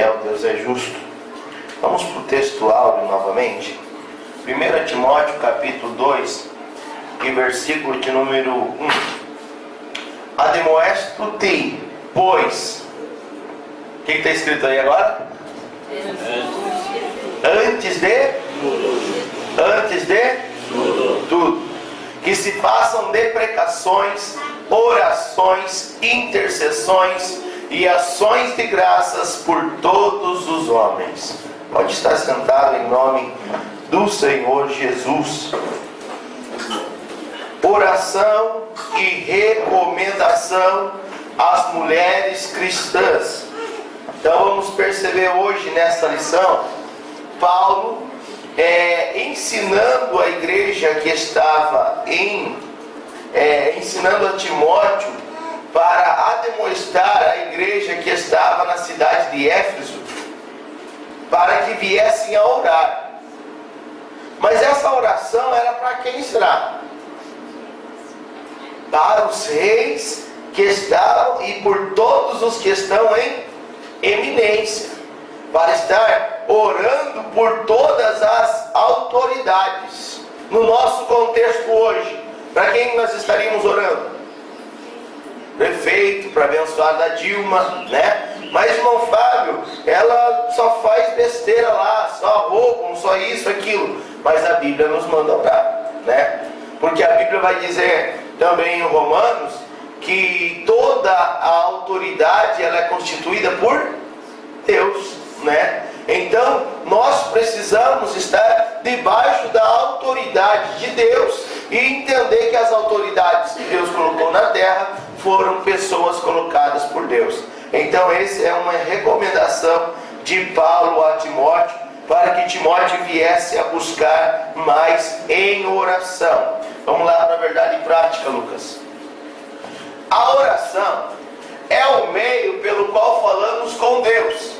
fiel, Deus é justo. Vamos para o texto áureo novamente. 1 Timóteo capítulo 2, e versículo de número 1. Ademoesto-te, pois. O que está escrito aí agora? Antes de tudo. Que se façam deprecações, orações, intercessões e ações de graças por todos os homens. Pode estar sentado em nome do Senhor Jesus. Oração e recomendação às mulheres cristãs. Então vamos perceber hoje nesta lição, Paulo ensinando a igreja que estava ensinando a Timóteo para admoestar a igreja que estava na cidade de Éfeso, para que viessem a orar. Mas essa oração era para quem será? Para os reis que estavam e por todos os que estão em eminência, para estar orando por todas as autoridades. No nosso contexto hoje, para quem nós estaríamos orando? Prefeito, para abençoar a Dilma, né? Mas irmão Fábio, ela só faz besteira lá, só roubam, só isso, aquilo. Mas a Bíblia nos manda orar, né? Porque a Bíblia vai dizer também em Romanos que toda a autoridade ela é constituída por Deus, né? Então nós precisamos estar debaixo da autoridade de Deus e entender que as autoridades que Deus colocou na terra foram pessoas colocadas por Deus. Então essa é uma recomendação de Paulo a Timóteo, para que Timóteo viesse a buscar mais em oração. Vamos lá para a verdade prática, Lucas. A oração é o meio pelo qual falamos com Deus,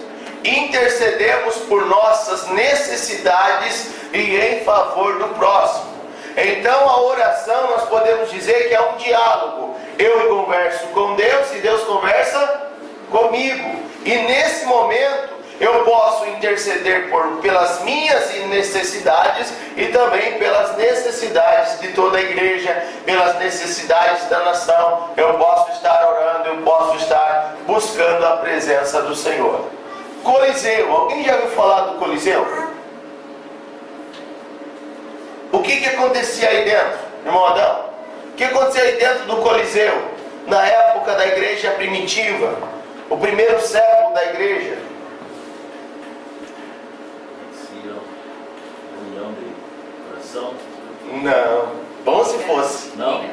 intercedemos por nossas necessidades e em favor do próximo. Então a oração nós podemos dizer que é um diálogo. Eu converso com Deus e Deus conversa comigo. E nesse momento eu posso interceder pelas minhas necessidades e também pelas necessidades de toda a igreja, pelas necessidades da nação. Eu posso estar orando, eu posso estar buscando a presença do Senhor. Coliseu, alguém já ouviu falar do Coliseu? O que acontecia aí dentro, irmão Adão? O que acontecia aí dentro do Coliseu? Na época da igreja primitiva, o primeiro século da igreja. Não, bom se fosse. Não.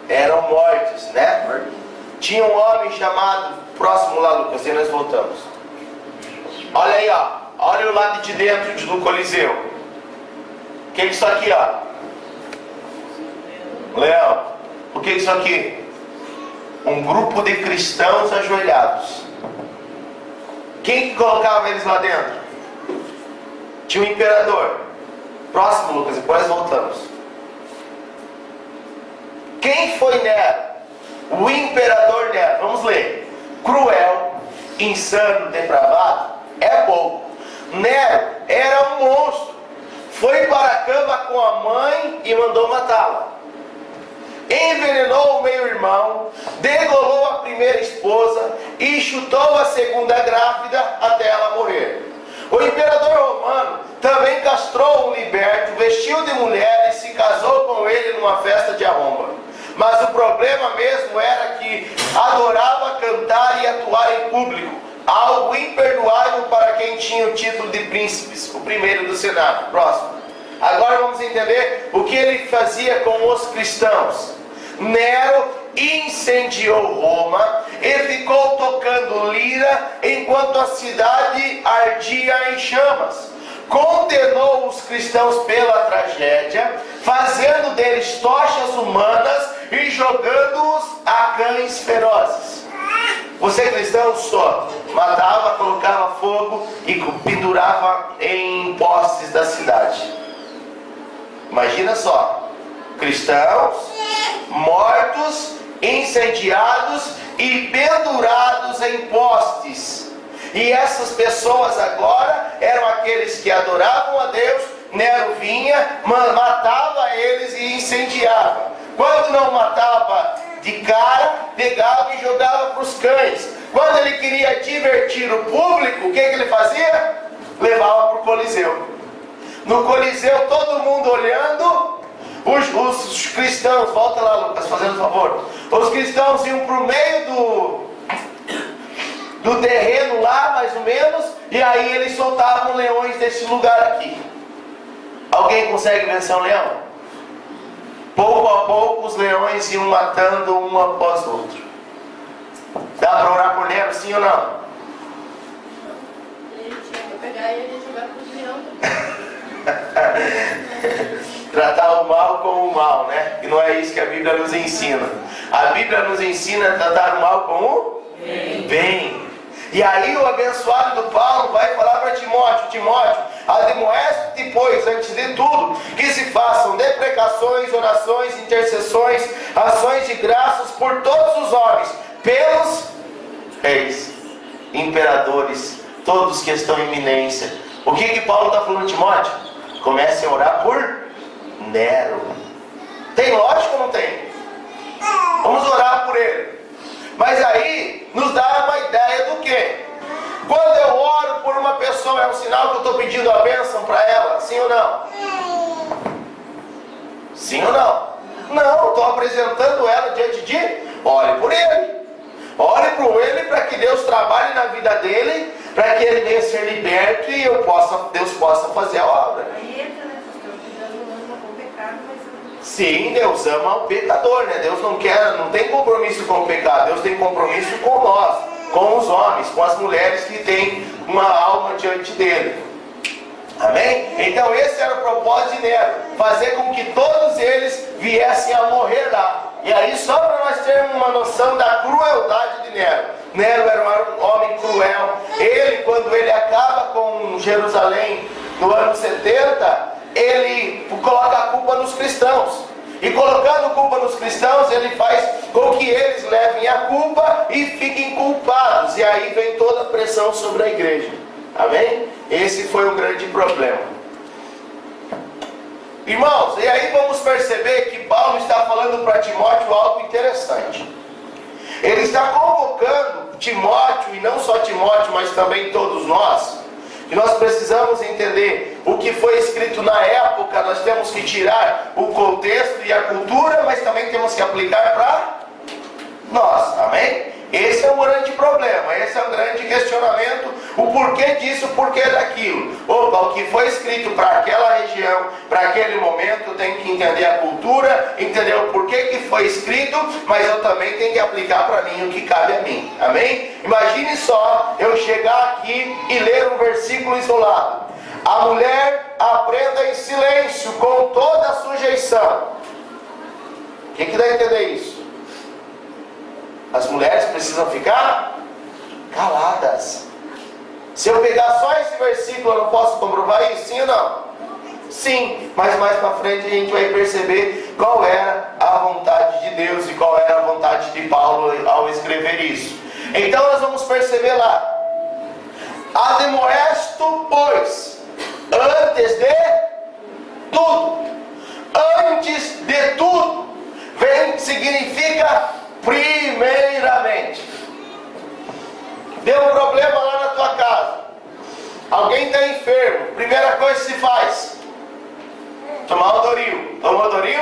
Eram mortes, né? Tinha um homem chamado, próximo lá, Lucas, e nós voltamos. Olha aí, ó. Olha o lado de dentro do Coliseu. O que é isso aqui, ó? Leão, o que é isso aqui? Um grupo de cristãos ajoelhados. Quem que colocava eles lá dentro? Tinha um imperador. Próximo, Lucas, depois voltamos. Quem foi Nero? O imperador Nero. Vamos ler. Cruel, insano, depravado, é pouco. Nero era um monstro. Foi para a cama com a mãe e mandou matá-la. Envenenou o meio-irmão, degolou a primeira esposa e chutou a segunda grávida até ela morrer. O imperador romano também castrou um liberto, vestiu de mulher e se casou com ele numa festa de arromba. Mas o problema mesmo era que adorava cantar e atuar em público, algo imperdoável para quem tinha o título de príncipes, o primeiro do Senado. Próximo. Agora vamos entender o que ele fazia com os cristãos. Nero incendiou Roma e ficou tocando lira enquanto a cidade ardia em chamas. Condenou os cristãos pela tragédia, fazendo deles tochas humanas e jogando-os a cães ferozes. Você cristão só matava, colocava fogo e pendurava em postes da cidade. Imagina só, cristãos mortos, incendiados e pendurados em postes. E essas pessoas agora eram aqueles que adoravam a Deus. Nero vinha, matava eles e incendiava. Quando não matava de cara, pegava e jogava para os cães. Quando ele queria divertir o público, o que ele fazia? Levava para o Coliseu. No Coliseu, todo mundo olhando, os cristãos, volta lá, Lucas, fazendo favor. Os cristãos iam para o meio do terreno lá, mais ou menos, e aí eles soltavam leões desse lugar aqui. Alguém consegue vencer um leão? Pouco a pouco os leões iam matando um após o outro. Dá para orar por Nero, sim ou não? Ele tinha que pegar e ele jogar pro leão. Tratar o mal com o mal, né? E não é isso que a Bíblia nos ensina. A Bíblia nos ensina a tratar o mal com o bem. E aí o abençoado do Paulo vai falar para Timóteo: Timóteo, admoeste-te, pois, antes de tudo, que se façam deprecações, orações, intercessões, ações de graças por todos os homens, pelos reis, imperadores, todos que estão em eminência. O que Paulo está falando, Timóteo? Comece a orar por Nero. Tem lógica ou não tem? Vamos orar por ele. Mas aí nos dá uma ideia do que? Quando eu oro por uma pessoa, é um sinal que eu estou pedindo a bênção para ela? Sim ou não? Sim ou não? Não, estou apresentando ela diante de... Ore por ele. Ore por ele para que Deus trabalhe na vida dele, para que ele venha ser liberto e Deus possa fazer a obra. Aí entra, né? Porque Deus não ama com o pecado, mas... Sim, Deus ama o pecador, né? Deus não tem compromisso com o pecado, Deus tem compromisso com nós, com os homens, com as mulheres que têm uma alma diante dele. Amém? Então esse era o propósito de Nero, fazer com que todos eles viessem a morrer lá. E aí, só para nós termos uma noção da crueldade de Nero. Nero era um homem cruel. Ele, quando ele acaba com Jerusalém no ano 70, ele coloca a culpa nos cristãos. E colocando culpa nos cristãos, ele faz com que eles levem a culpa e fiquem culpados. E aí vem toda a pressão sobre a igreja. Amém? Esse foi um grande problema. Irmãos, e aí vamos perceber que Paulo está falando para Timóteo algo interessante. Ele está convocando Timóteo, e não só Timóteo, mas também todos nós, que nós precisamos entender o que foi escrito na época. Nós temos que tirar o contexto e a cultura, mas também temos que aplicar para nós, amém? Esse é um grande problema, esse é um grande questionamento, o porquê disso, o porquê daquilo. Opa, o que foi escrito para aquela região, para aquele momento, eu tenho que entender a cultura, entender o porquê que foi escrito, mas eu também tenho que aplicar para mim o que cabe a mim, amém? Imagine só eu chegar aqui e ler um versículo isolado: a mulher aprenda em silêncio com toda a sujeição. O que dá a entender isso? As mulheres precisam ficar caladas. Se eu pegar só esse versículo, eu não posso comprovar isso? Sim ou não? Sim, mas mais para frente a gente vai perceber qual era a vontade de Deus e qual era a vontade de Paulo ao escrever isso. Então nós vamos perceber lá: admoesto, pois, antes de tudo. Antes de tudo significa primeiramente. Deu um problema lá na tua casa, alguém está enfermo, primeira coisa que se faz: tomar o Doril. Tomou o Doril?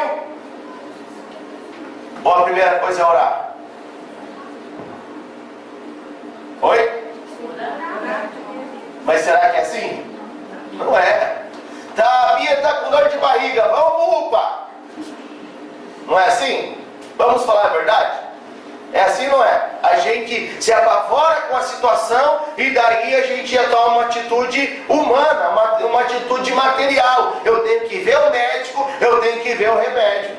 Ou a primeira coisa é orar? Oi? Mas será que é assim? Não é. A Bia está com dor de barriga, vamos UPA. Não é assim? Vamos falar a verdade? É assim, não é? A gente se apavora com a situação e daí a gente já toma uma atitude humana, uma atitude material. Eu tenho que ver o médico, eu tenho que ver o remédio.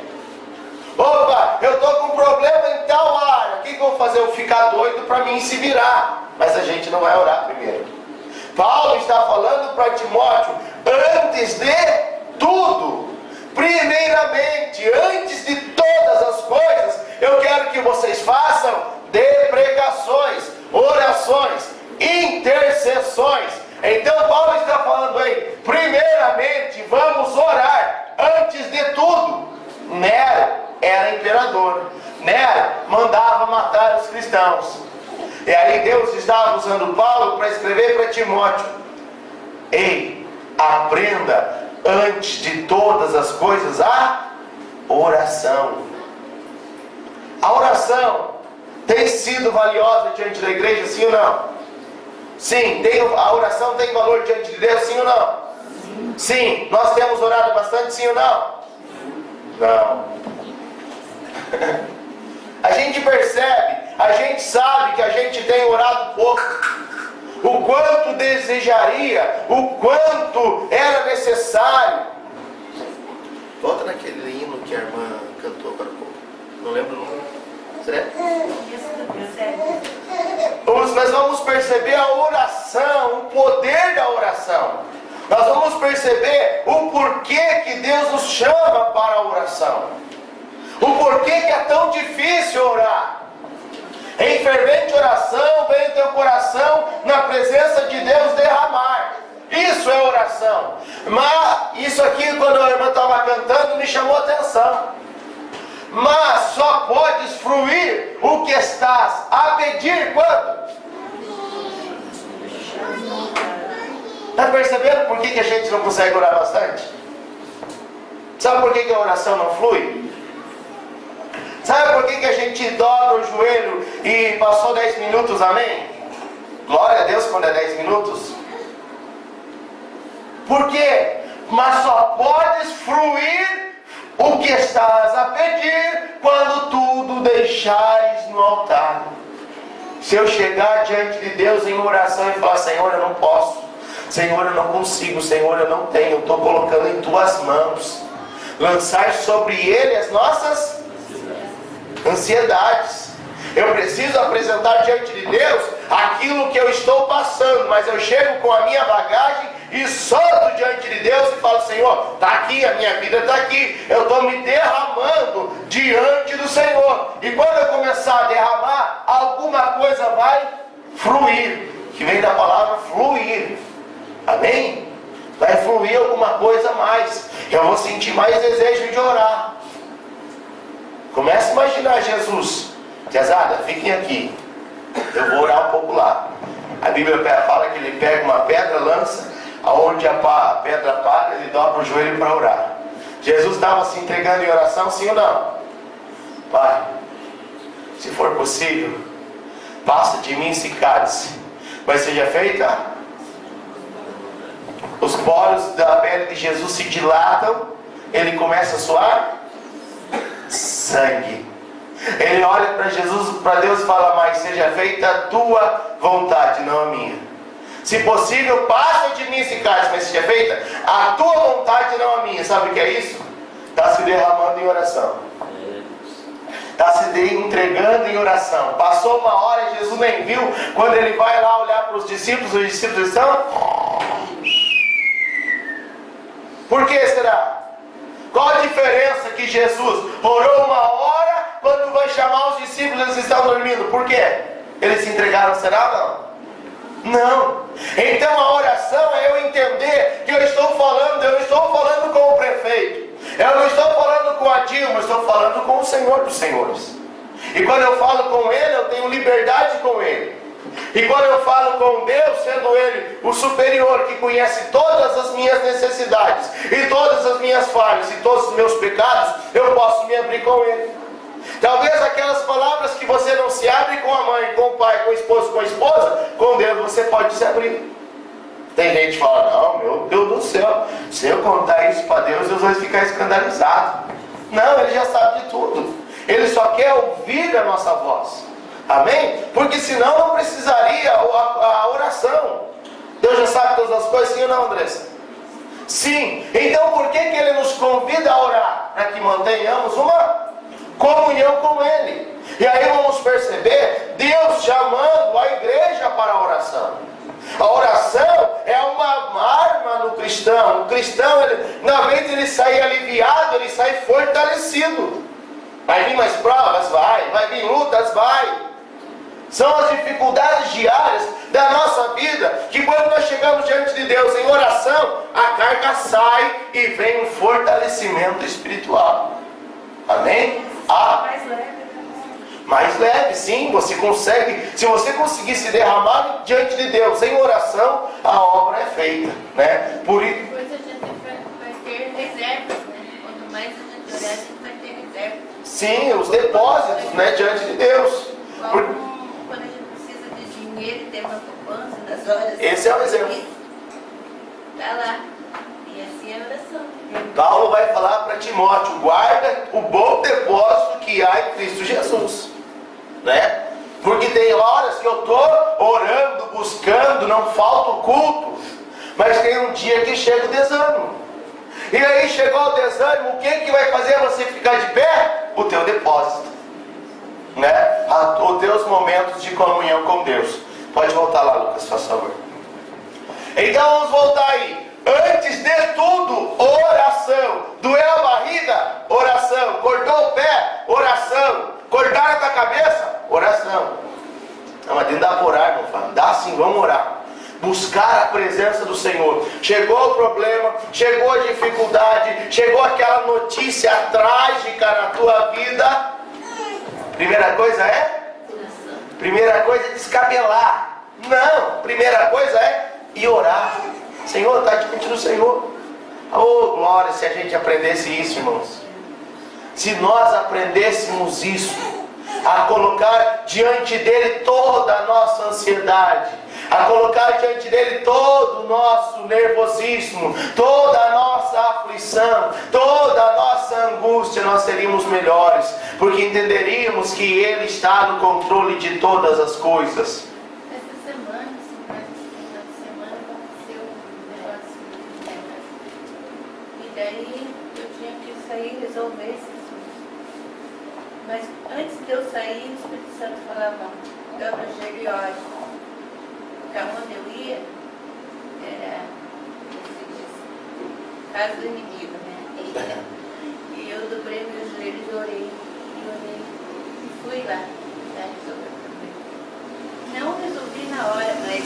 Opa, eu estou com problema em tal área, o que eu vou fazer? Eu ficar doido para mim se virar. Mas a gente não vai orar primeiro. Paulo está falando para Timóteo: antes de tudo, primeiramente, antes de todas as coisas, eu quero que vocês façam deprecações, orações, intercessões orações. Então Paulo está falando aí, primeiramente vamos orar antes de tudo. Nero era imperador, Nero mandava matar os cristãos. E aí Deus estava usando Paulo para escrever para Timóteo: ei, aprenda antes de todas as coisas a oração. A oração tem sido valiosa diante da igreja, sim ou não? Sim, a oração tem valor diante de Deus, sim ou não? Sim, nós temos orado bastante, sim ou não? Não. A gente percebe, a gente sabe que a gente tem orado pouco. O quanto desejaria, o quanto era necessário. Volta naquele hino que a irmã cantou agora há pouco. Não lembro o nome. Nós vamos perceber a oração, o poder da oração. Nós vamos perceber o porquê que Deus nos chama para a oração. O porquê que é tão difícil orar. Em fervente oração, vem teu coração na presença de Deus derramar. Isso é oração. Mas isso aqui, quando a irmã estava cantando, me chamou a atenção. Mas só podes fruir o que estás a pedir quando? Está percebendo por que a gente não consegue orar bastante? Sabe por que a oração não flui? Sabe por que a gente dobra o joelho e passou 10 minutos, amém? Glória a Deus quando é 10 minutos. Por quê? Mas só podes fruir o que estás a pedir quando tudo deixares no altar. Se eu chegar diante de Deus em oração e falar: Senhor, eu não posso, Senhor, eu não consigo, Senhor, eu não tenho, eu estou colocando em tuas mãos. Lançar sobre Ele as nossas ansiedades. Eu preciso apresentar diante de Deus aquilo que eu estou passando, mas eu chego com a minha bagagem e solto diante de Deus e falo: Senhor, está aqui, a minha vida está aqui, eu estou me derramando diante do Senhor. E quando eu começar a derramar, alguma coisa vai fluir, que vem da palavra fluir, amém? Vai fluir alguma coisa a mais, eu vou sentir mais desejo de orar. Comece a imaginar Jesus: Tiazada, fiquem aqui, eu vou orar um pouco lá. A Bíblia fala que ele pega uma pedra, lança, aonde a pedra para, ele dobra o joelho para orar. Jesus estava se entregando em oração, sim ou não? Pai, se for possível, passa de mim esse cálice, mas seja feita. Os poros da pele de Jesus se dilatam, ele começa a suar sangue. Ele olha para Jesus, para Deus, e fala: mas seja feita a tua vontade, não a minha. Se possível, passa de mim esse cálice, mas seja feita a tua vontade, não a minha. Sabe o que é isso? Está se derramando em oração. Está se entregando em oração. Passou uma hora, Jesus nem viu. Quando ele vai lá olhar para os discípulos estão... Por que será? Qual a diferença que Jesus orou uma hora, quando vai chamar os discípulos eles estão dormindo? Por quê? Eles se entregaram, será não? Não. Então a oração é eu entender que eu estou falando com o prefeito. Eu não estou falando com a Dilma, eu estou falando com o Senhor dos Senhores. E quando eu falo com Ele, eu tenho liberdade com Ele. E quando eu falo com Deus, sendo Ele o superior, que conhece todas as minhas necessidades, e todas as minhas falhas, e todos os meus pecados, eu posso me abrir com Ele. Talvez aquelas palavras que você não se abre com a mãe, com o pai, com o esposo, com a esposa, com Deus você pode se abrir. Tem gente que fala: não, meu Deus do céu, se eu contar isso para Deus, Deus vai ficar escandalizado. Não, Ele já sabe de tudo. Ele só quer ouvir a nossa voz. Amém? Porque senão não precisaria a oração. Deus já sabe todas as coisas, sim ou não, Andressa? Sim. Então por que Ele nos convida a orar? Para que mantenhamos uma comunhão com Ele. E aí vamos perceber Deus chamando a igreja para a oração. A oração é uma arma no cristão. O cristão, na vez de ele sair aliviado, ele sai fortalecido. Vai vir mais provas? Vai vir lutas? Vai. São as dificuldades diárias da nossa vida, que quando nós chegamos diante de Deus em oração, a carga sai e vem um fortalecimento espiritual. Amém? Mais leve, né? Mais leve, sim, você consegue. Se você conseguir se derramar diante de Deus em oração, a obra é feita, né? Por isso. Depois a gente vai ter reservas, né? Quanto mais a gente orar, a gente vai ter reservas. Sim, os depósitos, né, diante de Deus. Como quando a gente precisa de dinheiro e tem uma poupança nas horas. Esse é o exemplo. Está lá. E assim é a oração. Paulo vai falar para Timóteo: guarda o bom depósito que há em Cristo Jesus, né? Porque tem horas que eu estou orando, buscando, não falta o culto, mas tem um dia que chega o desânimo. E aí chegou o desânimo, o que vai fazer você ficar de pé? O teu depósito, né? Os teus momentos de comunhão com Deus. Pode voltar lá, Lucas, faz favor. Então vamos voltar aí. Antes de tudo, oração. Doeu a barriga? Oração. Cortou o pé? Oração. Cortaram a tua cabeça? Oração. Não, mas dentro da orar, não fala. Dá sim, vamos orar. Buscar a presença do Senhor. Chegou o problema, chegou a dificuldade, chegou aquela notícia trágica na tua vida. Primeira coisa é? Primeira coisa é descabelar. Não, primeira coisa é ir orar. Senhor, está diante do Senhor. Oh, glória, se a gente aprendesse isso, irmãos. Se nós aprendêssemos isso, a colocar diante dele toda a nossa ansiedade, a colocar diante dele todo o nosso nervosismo, toda a nossa aflição, toda a nossa angústia, nós seríamos melhores, porque entenderíamos que ele está no controle de todas as coisas. Essa semana, aconteceu um negócio, e daí eu tinha que sair e resolver esse assunto. Mas antes de eu sair, o Espírito Santo falava: Gabriel, chega e ore. Porque onde eu ia era, como se diz, casa do inimigo, né? E eu dobrei meus joelhos e orei, e fui lá, né, resolver o problema. Não resolvi na hora, mas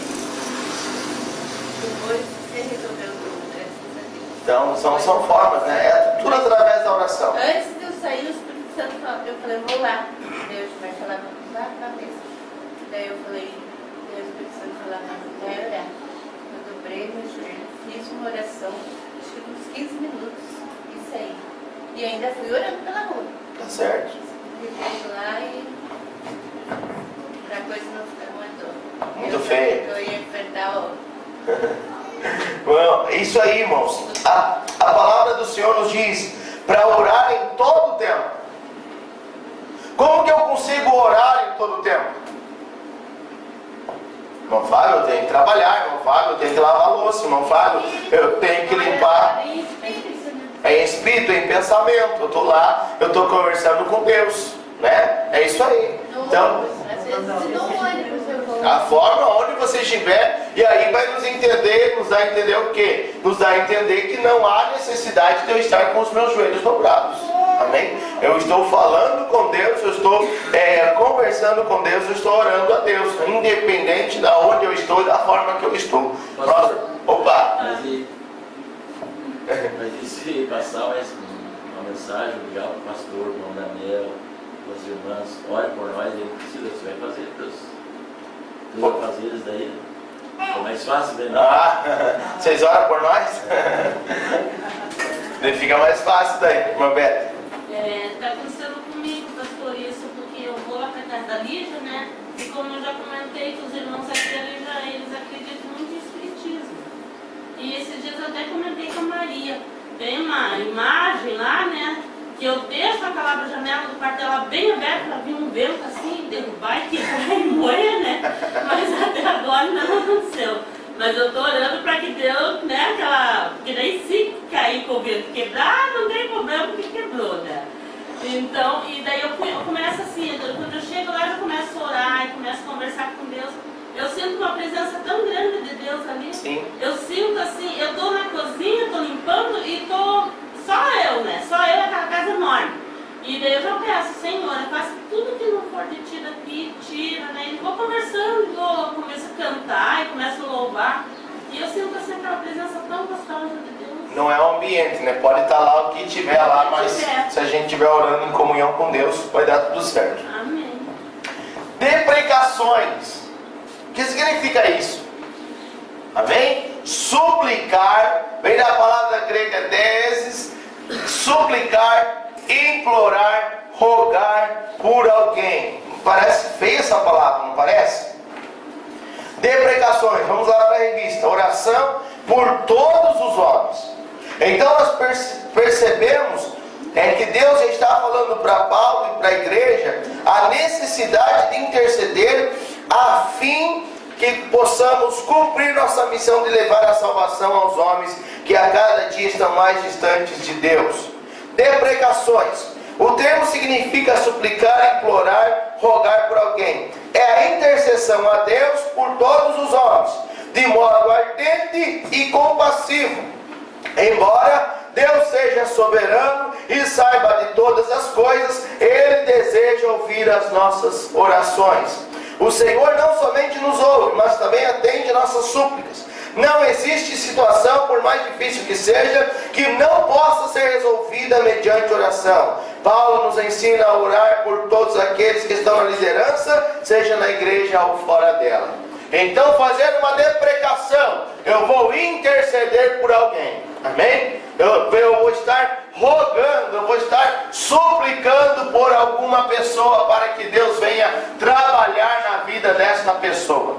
depois você resolveu tudo, graças a Deus. Então são formas, né? É tudo através da oração. Antes de eu sair, o Espírito Santo falou, eu falei: vou lá. Deus vai falar, vá para a mesa. Daí eu falei, Deus, o Espírito Santo falou, não, vai orar. Eu dobrei meu joelho, fiz uma oração, acho que uns 15 minutos, e saí. E ainda fui orando pela rua. Tá certo. Fiquei lá e pra coisa não ficar Muito feio. Eu ia enfrentar o... Bom, isso aí, irmãos. A palavra do Senhor nos diz para orar em todo o tempo. Como que eu consigo orar em todo o tempo? Irmão Fábio, eu tenho que trabalhar. Irmão Fábio, eu tenho que lavar a louça. Irmão Fábio, eu tenho que limpar. É em espírito, é em pensamento. Eu estou lá, eu estou conversando com Deus, né? É isso aí. Então, às vezes no ônibus eu vou. a forma onde você estiver, e aí vai nos dar a entender o quê? Nos dá a entender que não há necessidade de eu estar com os meus joelhos dobrados. Amém? Eu estou falando com Deus, eu estou conversando com Deus, eu estou orando a Deus, independente de onde eu estou e da forma que eu estou. Opa! Mas e se passar uma mensagem, ligar para o pastor, o irmão Daniel, as irmãs, ore por nós, ele precisa, você vai fazer teus afazeres daí. É mais fácil, né? Vocês oram por nós? Daí fica mais fácil daí, irmã Beta. Está acontecendo comigo, pastor, isso, porque eu vou lá para casa da Lígia, né? E como eu já comentei com os irmãos aqui, eles acreditam muito em espiritismo. E esses dias eu até comentei com a Maria. Tem uma imagem lá, né? Que eu deixo aquela janela do quarto dela bem aberta para vir um vento assim, derrubar e quebrar e moer, né? Mas até agora ainda não aconteceu. Mas eu estou orando para que Deus, né, porque daí se cair com o vento quebrar, não tem problema porque quebrou, né? Então, e daí eu começo assim, quando eu chego lá eu começo a orar e começo a conversar com Deus. Eu sinto uma presença tão grande de Deus ali. Sim. Eu sinto assim, eu estou na cozinha, estou limpando e estou só eu, né? Só eu, aquela casa enorme. E daí eu já peço, Senhor, faz tudo que não for de ti daqui, tira, né? E vou conversando, começo a cantar e começo a louvar. E eu sinto assim aquela presença tão gostosa de Deus. Não é o ambiente, né? Pode estar lá o que tiver lá, mas se a gente estiver orando em comunhão com Deus, vai dar tudo certo. Amém. Deprecações. O que significa isso? Amém? Suplicar, vem da palavra grega deses, suplicar, implorar, rogar por alguém. Parece feia essa palavra, não parece? Deprecações, vamos lá para a revista. Oração por todos os homens. Então nós percebemos que Deus está falando para Paulo e para a igreja a necessidade de interceder a fim que possamos cumprir nossa missão de levar a salvação aos homens que a cada dia estão mais distantes de Deus. Deprecações. O termo significa suplicar, implorar, rogar por alguém. É a intercessão a Deus por todos os homens, de modo ardente e compassivo. Embora Deus seja soberano e saiba de todas as coisas, Ele deseja ouvir as nossas orações. O Senhor não somente nos ouve, mas também atende nossas súplicas. Não existe situação, por mais difícil que seja, que não possa ser resolvida mediante oração. Paulo nos ensina a orar por todos aqueles que estão na liderança, seja na igreja ou fora dela. Então, fazendo uma deprecação, eu vou interceder por alguém. Amém? Eu vou estar rogando, eu vou estar suplicando por alguma pessoa para que Deus venha trabalhar na vida desta pessoa.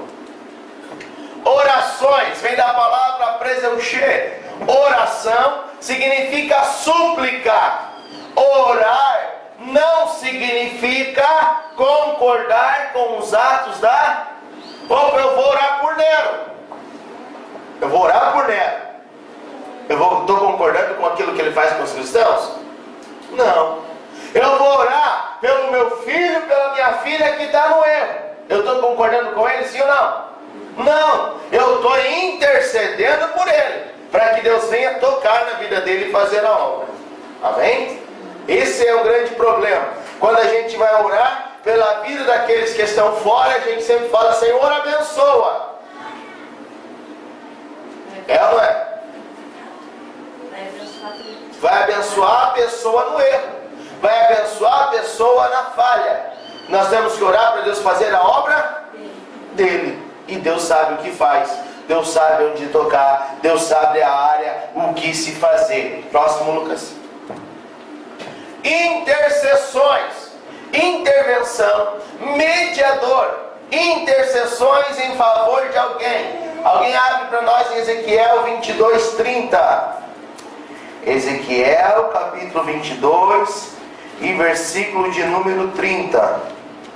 Orações, vem da palavra preseuché. Oração significa suplicar. Orar não significa concordar com os atos da... Ou eu vou orar por Nero. Eu vou orar por Nero. Estou concordando com aquilo que ele faz com os cristãos? Não. Eu vou orar pelo meu filho, pela minha filha que está no erro. Eu estou concordando com ele, sim ou não? Não. Eu estou intercedendo por ele, para que Deus venha tocar na vida dele e fazer a obra. Amém? Esse é um grande problema. Quando a gente vai orar pela vida daqueles que estão fora, a gente sempre fala, Senhor, abençoa. É ou não é? Vai abençoar a pessoa no erro, vai abençoar a pessoa na falha. Nós temos que orar para Deus fazer a obra dele. E Deus sabe o que faz, Deus sabe onde tocar, Deus sabe a área, o que se fazer. Próximo, Lucas. Intercessões, intervenção, mediador, intercessões em favor de alguém. Alguém abre para nós em Ezequiel 22:30. Ezequiel capítulo 22 e versículo de número 30.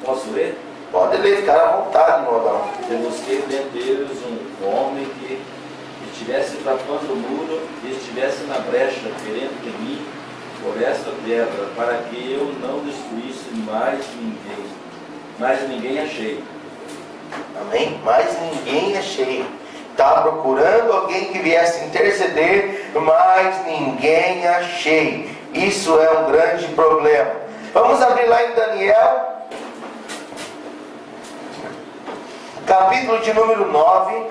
Posso ler? Pode ler, ficar à vontade, meu irmão. Eu busquei dentre eles um homem que estivesse tapando o muro e estivesse na brecha querendo de mim por esta terra, para que eu não destruísse mais ninguém. Mas ninguém achei. Amém? Mas ninguém achei. Estava procurando alguém que viesse interceder, mas ninguém achei. Isso é um grande problema. Vamos abrir lá em Daniel, capítulo de número 9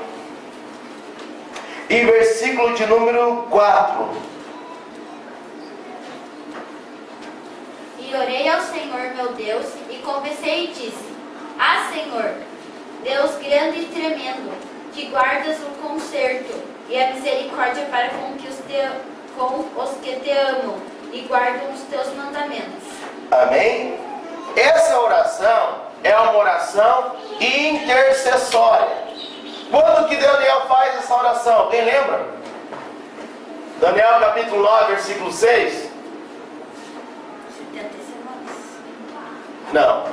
e versículo de número 4. E orei ao Senhor meu Deus e confessei e disse: Ah, Senhor, Deus grande e tremendo, que guardas o conserto e a misericórdia para com os que te amam e guardam os teus mandamentos. Amém? Essa oração é uma oração intercessória. Quando que Daniel faz essa oração? Alguém lembra? Daniel capítulo 9, versículo 6. 70 semanas. Não,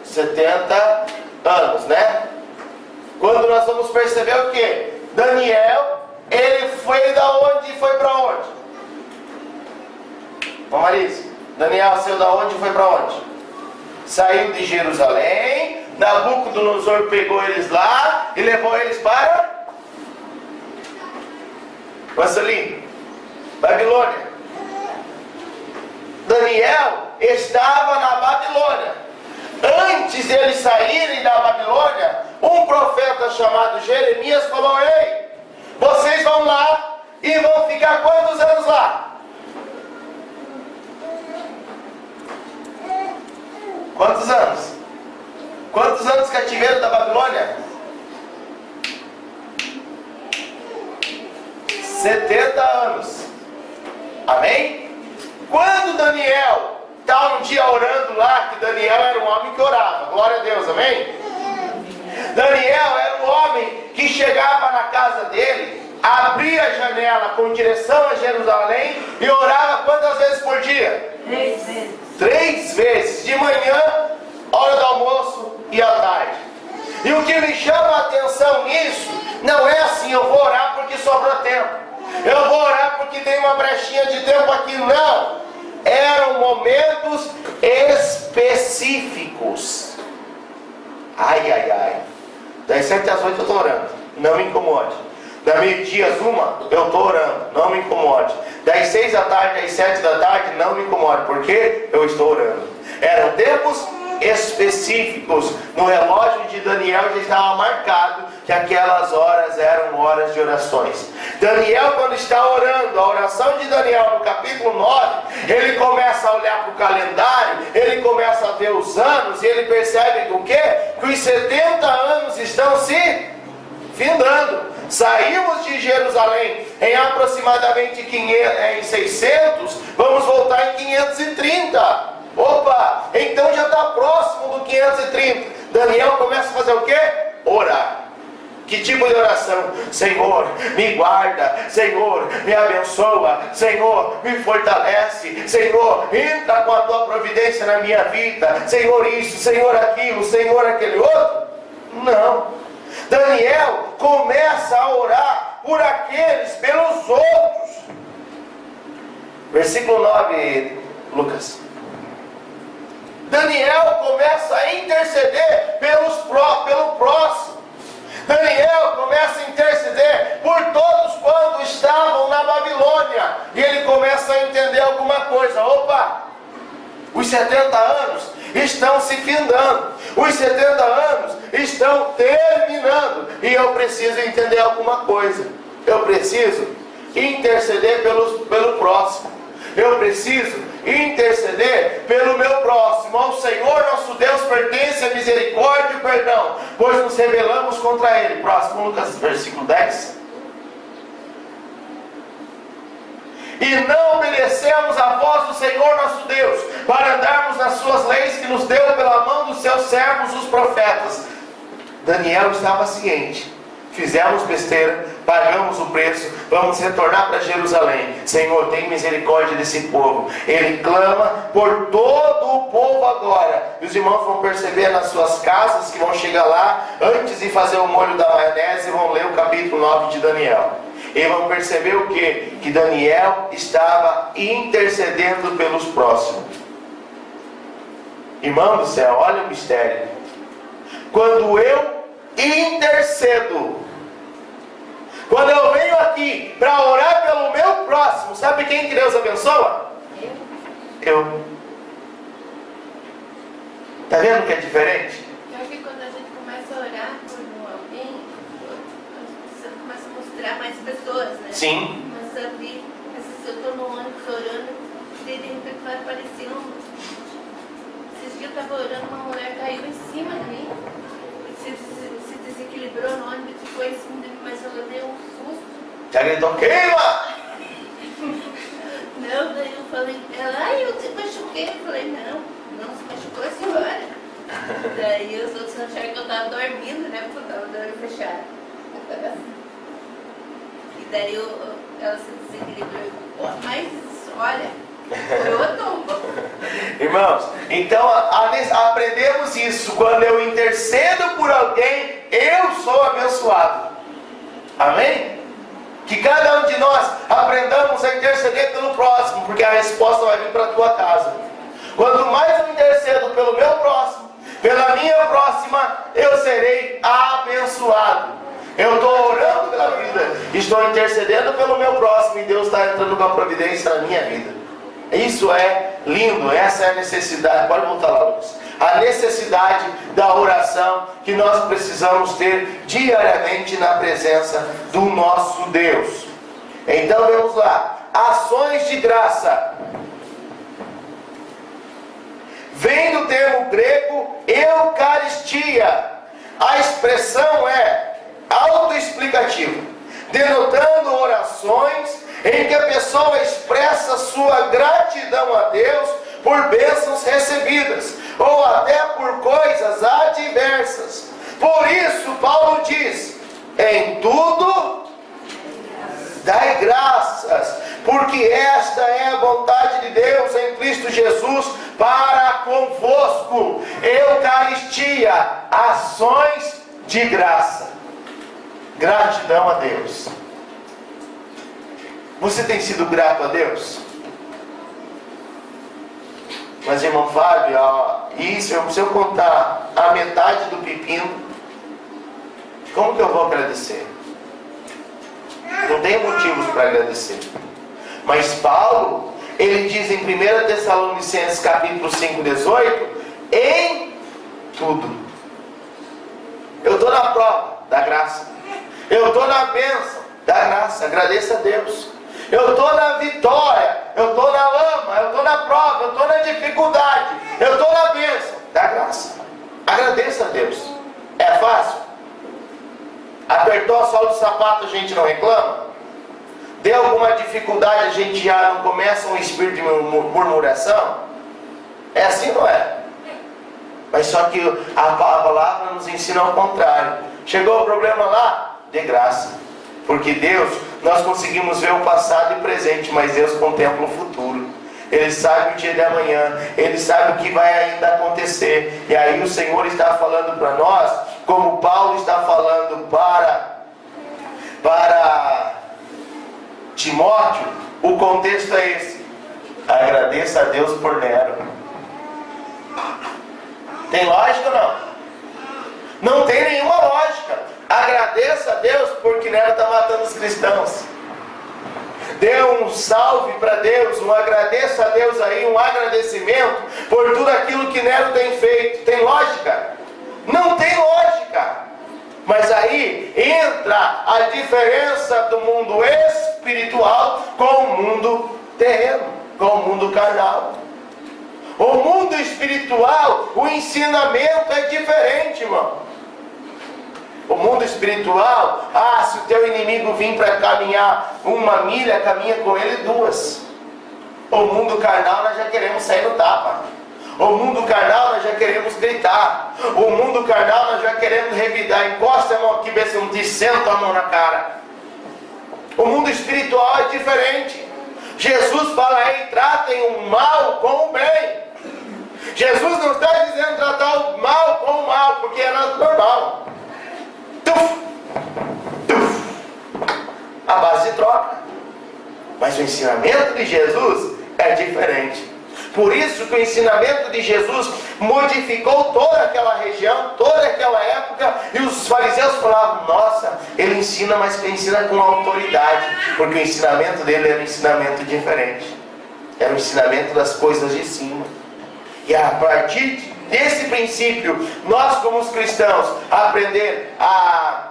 70 anos, né? Quando nós vamos perceber o que? Daniel, ele foi da onde e foi para onde? Ô Marisa, Daniel saiu da onde e foi para onde? Saiu de Jerusalém, Nabucodonosor pegou eles lá e levou eles para Babilônia. Daniel, estava na Babilônia. Antes deles saírem da Babilônia, um profeta chamado Jeremias falou: ei, vocês vão lá e vão ficar quantos anos lá? Quantos anos? Quantos anos cativeiro da Babilônia? 70 anos. Amém? Quando Daniel estava um dia orando lá, que Daniel era um homem que orava, glória a Deus, amém? Daniel era um homem que chegava na casa dele, abria a janela com direção a Jerusalém e orava quantas vezes por dia? 3 vezes. 3 vezes, de manhã, hora do almoço e à tarde. E o que me chama a atenção nisso, não é assim, eu vou orar porque sobrou tempo, eu vou orar porque tem uma brechinha de tempo aqui, não. Eram momentos específicos. Ai, ai, ai. Das 7 às 8 eu estou orando, não me incomode. Da meio-dia às 1 eu estou orando, não me incomode. Das 6 da tarde às 7 da tarde, não me incomode, porque eu estou orando. Eram tempos específicos. No relógio de Daniel já estava marcado que aquelas horas eram horas de orações. Daniel, quando está orando, a oração de Daniel no capítulo 9, ele começa a olhar para o calendário, ele começa a ver os anos, e ele percebe que o quê? Que os 70 anos estão se findando. Saímos de Jerusalém em aproximadamente 600, vamos voltar em 530. Opa, então já está próximo do 530. Daniel começa a fazer o quê? Orar. Que tipo de oração? Senhor, me guarda. Senhor, me abençoa. Senhor, me fortalece. Senhor, entra com a tua providência na minha vida. Senhor isso, Senhor aquilo, Senhor aquele outro. Não. Daniel começa a orar por aqueles, pelos outros. Versículo 9, Lucas. Daniel começa a interceder pelo próximo. Daniel começa a interceder por todos quantos estavam na Babilônia. E ele começa a entender alguma coisa. Opa! Os 70 anos estão se findando. Os 70 anos estão terminando. E eu preciso entender alguma coisa. Eu preciso interceder pelo próximo. Eu preciso interceder pelo meu próximo. Ao Senhor nosso Deus pertence a misericórdia e perdão, pois nos rebelamos contra Ele. Próximo, Lucas, versículo 10. E não obedecemos a voz do Senhor nosso Deus, para andarmos nas suas leis que nos deu pela mão dos seus servos, os profetas. Daniel estava ciente. Fizemos besteira, pagamos o preço, vamos retornar para Jerusalém. Senhor, tem misericórdia desse povo. Ele clama por todo o povo agora. E os irmãos vão perceber nas suas casas, que vão chegar lá, antes de fazer o molho da maionese, vão ler o capítulo 9 de Daniel. E vão perceber o quê? Que Daniel estava intercedendo pelos próximos. Irmão do céu, olha o mistério. Quando eu intercedo, quando eu venho aqui para orar pelo meu próximo, sabe quem que Deus abençoa? Eu. Está vendo que é diferente? Eu acho que quando a gente começa a orar por alguém, você começa a mostrar mais pessoas, né? Sim. Começa a vir, se eu estou no ônibus orando, de repente vai aparecer Esses dias eu estava orando, uma mulher caiu em cima de mim, se desequilibrou no ônibus e foi em cima de mim, mas ela deu um susto. Já gritou, queima! Não, daí eu falei, eu te machuquei. Eu falei, não se machucou a senhora. Daí os outros acharam que eu estava dormindo, né? Porque eu estava de olho fechado. E daí ela se desequilibrou. Mas olha, foi o tombo. Irmãos, então aprendemos isso. Quando eu intercedo por alguém, eu sou abençoado. Amém? Que cada um de nós aprendamos a interceder pelo próximo, porque a resposta vai vir para a tua casa. Quanto mais eu intercedo pelo meu próximo, pela minha próxima, eu serei abençoado. Eu estou orando pela vida, estou intercedendo pelo meu próximo, e Deus está entrando com a providência na minha vida. Isso é lindo, essa é a necessidade. Pode voltar lá, Lucas. A necessidade da oração que nós precisamos ter diariamente na presença do nosso Deus. Então vamos lá. Ações de graça. Vem do termo grego Eucaristia. A expressão é autoexplicativa, denotando orações em que a pessoa expressa sua gratidão a Deus por bênçãos recebidas, ou até por coisas adversas. Por isso Paulo diz: em tudo dai graças, porque esta é a vontade de Deus em Cristo Jesus para convosco. Eucaristia, ações de graça. Gratidão a Deus. Você tem sido grato a Deus? Mas, irmão Fábio, se eu contar a metade do pepino, como que eu vou agradecer? Não tenho motivos para agradecer. Mas Paulo, ele diz em 1 Tessalonicenses capítulo 5, 18, em tudo. Eu estou na prova da graça. Eu estou na bênção da graça. Agradeça a Deus. Eu estou na vitória. Eu estou na lama. Eu estou na prova. Eu estou na dificuldade. Eu estou na bênção da graça. Agradeça a Deus. É fácil? Apertou a sola do sapato, a gente não reclama? Deu alguma dificuldade, a gente já não começa um espírito de murmuração? É assim, não é? Mas só que a palavra nos ensina ao contrário. Chegou o problema lá? Dê graça. Porque Deus, nós conseguimos ver o passado e o presente, mas Deus contempla o futuro. Ele sabe o dia de amanhã, Ele sabe o que vai ainda acontecer. E aí o Senhor está falando para nós, como Paulo está falando para Timóteo, o contexto é esse: agradeça a Deus por Nero. Tem lógica ou não? Não tem nenhuma lógica. Agradeça a Deus porque Nero está matando os cristãos. Dê um salve para Deus, agradeça a Deus aí, um agradecimento por tudo aquilo que Nero tem feito. Tem lógica? Não tem lógica. Mas aí entra a diferença do mundo espiritual com o mundo terreno, com o mundo carnal. O mundo espiritual, o ensinamento é diferente, irmão. O mundo espiritual, se o teu inimigo vir para caminhar 1 milha, caminha com ele 2. O mundo carnal, nós já queremos sair no tapa. O mundo carnal, nós já queremos gritar. O mundo carnal, nós já queremos revidar. Encosta a mão aqui, vê se não te senta a mão na cara. O mundo espiritual é diferente. Jesus fala aí, tratem o mal com o bem. Jesus não está dizendo tratar o mal com o mal, porque era normal. A base de troca. Mas o ensinamento de Jesus é diferente. Por isso que o ensinamento de Jesus modificou toda aquela região, toda aquela época, e os fariseus falavam: nossa, ele ensina, mas ele ensina com autoridade, porque o ensinamento dele era um ensinamento diferente, era o ensinamento das coisas de cima. E a partir desse princípio, nós como os cristãos aprender a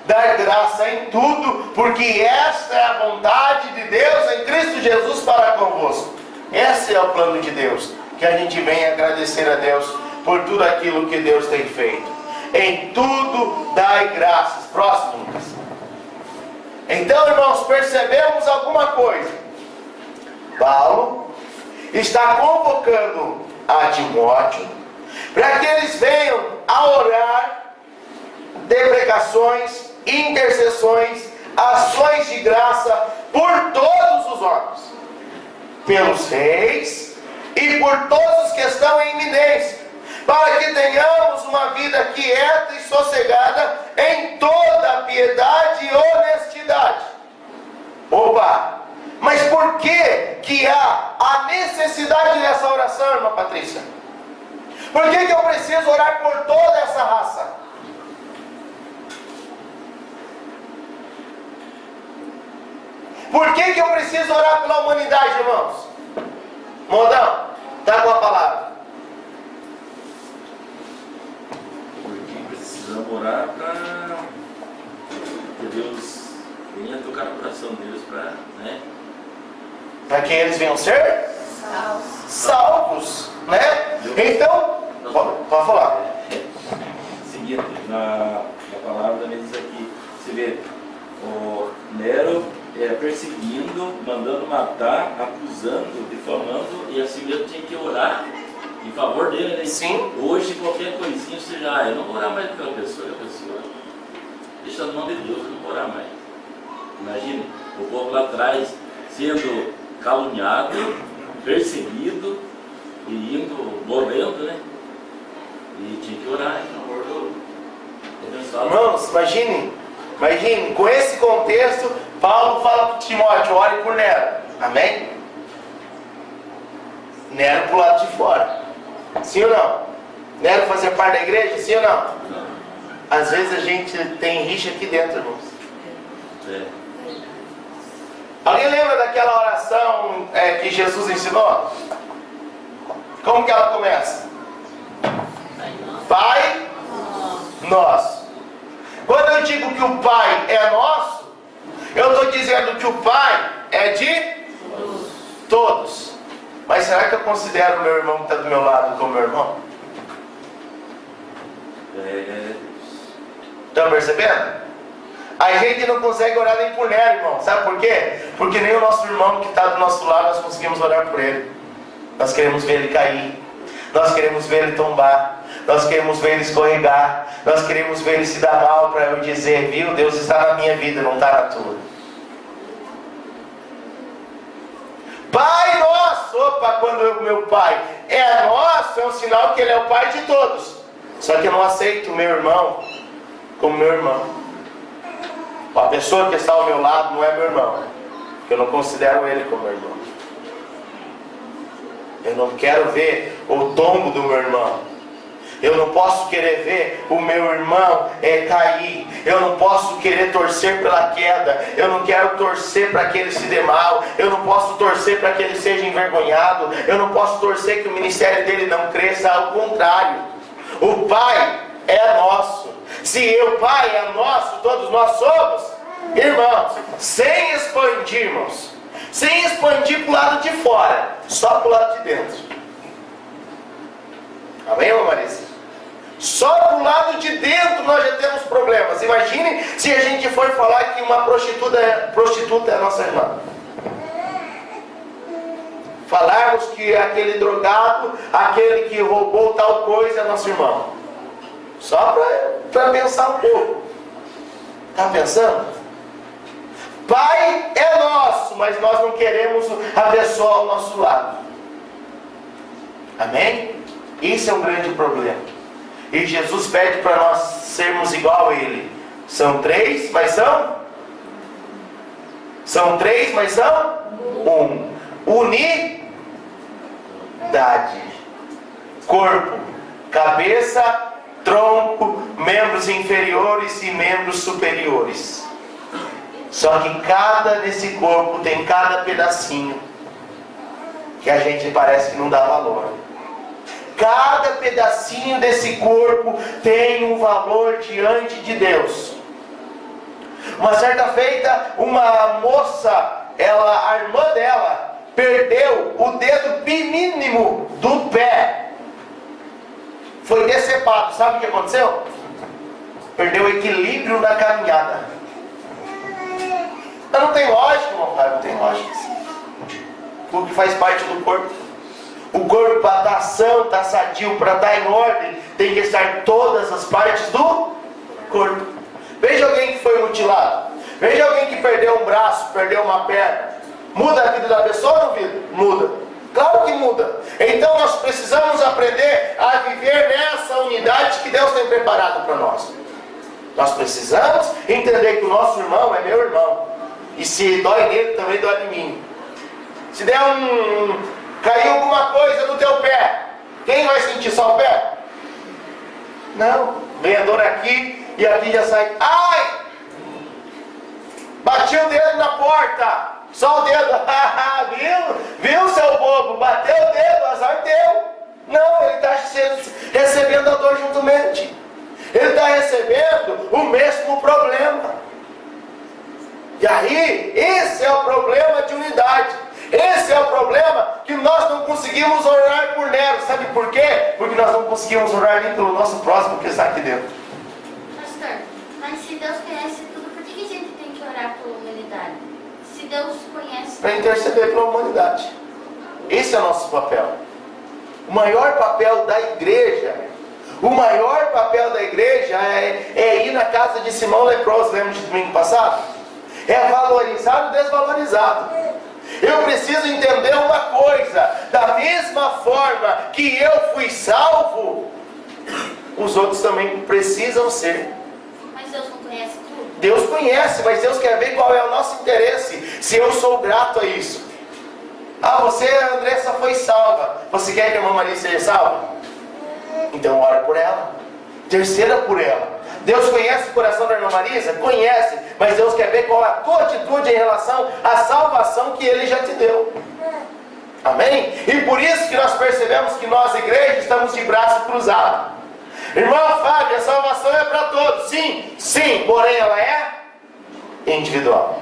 dar graça em tudo, porque esta é a vontade de Deus em Cristo Jesus para convosco. Esse é o plano de Deus, que a gente venha agradecer a Deus por tudo aquilo que Deus tem feito. Em tudo dai graças. Próximo, Lucas. Então, irmãos, percebemos alguma coisa. Paulo está convocando a Timóteo para que eles venham a orar, deprecações, intercessões, ações de graça por todos os homens, pelos reis e por todos os que estão em iminência, para que tenhamos uma vida quieta e sossegada em toda piedade e honestidade. Opa! Mas por que há a necessidade dessa oração, irmã Patrícia? Por que eu preciso orar por toda essa raça? Por que eu preciso orar pela humanidade, irmãos? Modão, tá com a palavra. Porque precisamos orar para que Deus venha tocar no coração deles para, né? Para que eles venham ser salvos, né? Então, pode falar. Seguinte, na palavra também diz aqui, você vê, o Nero perseguindo, mandando matar, acusando, difamando, e assim mesmo tinha que orar em favor dele, né? Sim. Hoje qualquer coisinha você já, eu não vou orar mais pela pessoa, deixa no nome de Deus, eu não vou orar mais. Imagine, o povo lá atrás sendo caluniado, perseguido e indo, morrendo, né? E tinha que orar em favor do abençoado. Irmãos, imagine, com esse contexto, Paulo fala para Timóteo, ore por Nero. Amém? Nero para o lado de fora. Sim ou não? Nero fazia parte da igreja? Sim ou não? Não. Às vezes a gente tem rixa aqui dentro, irmãos. É. Alguém lembra daquela oração que Jesus ensinou? Como que ela começa? Pai nosso. Quando eu digo que o Pai é nosso, eu estou dizendo que o Pai é de todos. Mas será que eu considero o meu irmão que está do meu lado como meu irmão? Estão percebendo? A gente não consegue orar nem por Nero, irmão. Sabe por quê? Porque nem o nosso irmão que está do nosso lado nós conseguimos orar por ele. Nós queremos ver ele cair. Nós queremos ver ele tombar. Nós queremos ver ele escorregar. Nós queremos ver ele se dar mal para eu dizer, viu, Deus está na minha vida, não está na tua. Pai nosso, opa, quando o meu pai é nosso, é um sinal que ele é o pai de todos. Só que eu não aceito o meu irmão como meu irmão. A pessoa que está ao meu lado não é meu irmão, porque eu não considero ele como meu irmão. Eu não quero ver o tombo do meu irmão. Eu não posso querer ver o meu irmão cair. Eu não posso querer torcer pela queda. Eu não quero torcer para que ele se dê mal. Eu não posso torcer para que ele seja envergonhado. Eu não posso torcer que o ministério dele não cresça. Ao contrário, o Pai é nosso. Se o Pai é nosso, todos nós somos irmãos. Sem expandir, irmãos. Sem expandir para o lado de fora, só para o lado de dentro. Amém, irmã Marisa? Só para o lado de dentro nós já temos problemas. Imagine se a gente for falar que uma prostituta é a nossa irmã. Falarmos que aquele drogado, aquele que roubou tal coisa é nosso irmão. Só para pensar um pouco. Está pensando? Pai é nosso, mas nós não queremos a pessoa ao nosso lado. Amém? Isso é um grande problema. E Jesus pede para nós sermos igual a Ele. São três, mas são? São três, mas são? Unidade. Corpo, cabeça, tronco, membros inferiores e membros superiores. Só que cada desse corpo tem cada pedacinho que a gente parece que não dá valor. Cada pedacinho desse corpo tem um valor diante de Deus. Uma certa feita, uma moça, a irmã dela, perdeu o dedo mínimo do pé. Foi decepado. Sabe o que aconteceu? Perdeu o equilíbrio na caminhada. Mas não tem lógica, irmão. Não tem lógica. Tudo que faz parte do corpo. O corpo para estar são, estar sadio, para estar em ordem, tem que estar todas as partes do corpo. Veja alguém que foi mutilado. Veja alguém que perdeu um braço, perdeu uma perna. Muda a vida da pessoa ou não vida? Muda. Claro que muda. Então nós precisamos aprender a viver nessa unidade que Deus tem preparado para nós. Nós precisamos entender que o nosso irmão é meu irmão. E se dói nele, também dói em mim. Se der caiu alguma coisa no teu pé, quem vai sentir só o pé? Não. Vem a dor aqui e aqui já sai. Ai! Bati o dedo na porta. Só o dedo. Viu? Viu, seu bobo? Bateu o que nós não conseguimos orar por Nero. Sabe por quê? Porque nós não conseguimos orar nem pelo nosso próximo que está aqui dentro. Pastor, mas se Deus conhece tudo, por que a gente tem que orar pela humanidade? Se Deus conhece Para interceder pela humanidade. Esse é o nosso papel. O maior papel da igreja, é ir na casa de Simão leproso, lembra de domingo passado? É valorizar o desvalorizado. Eu preciso entender uma coisa: da mesma forma que eu fui salvo, os outros também precisam ser. Mas Deus não conhece tudo? Deus conhece, mas Deus quer ver qual é o nosso interesse, se eu sou grato a isso. Ah, você, Andressa, foi salva. Você quer que a irmã Maria seja salva? Então ora por ela, interceda por ela. Deus conhece o coração da irmã Marisa? Conhece, mas Deus quer ver qual é a tua atitude em relação à salvação que Ele já te deu. Amém? E por isso que nós percebemos que nós, igreja, estamos de braço cruzado. Irmão Fábio, a salvação é para todos. Sim, porém ela é individual.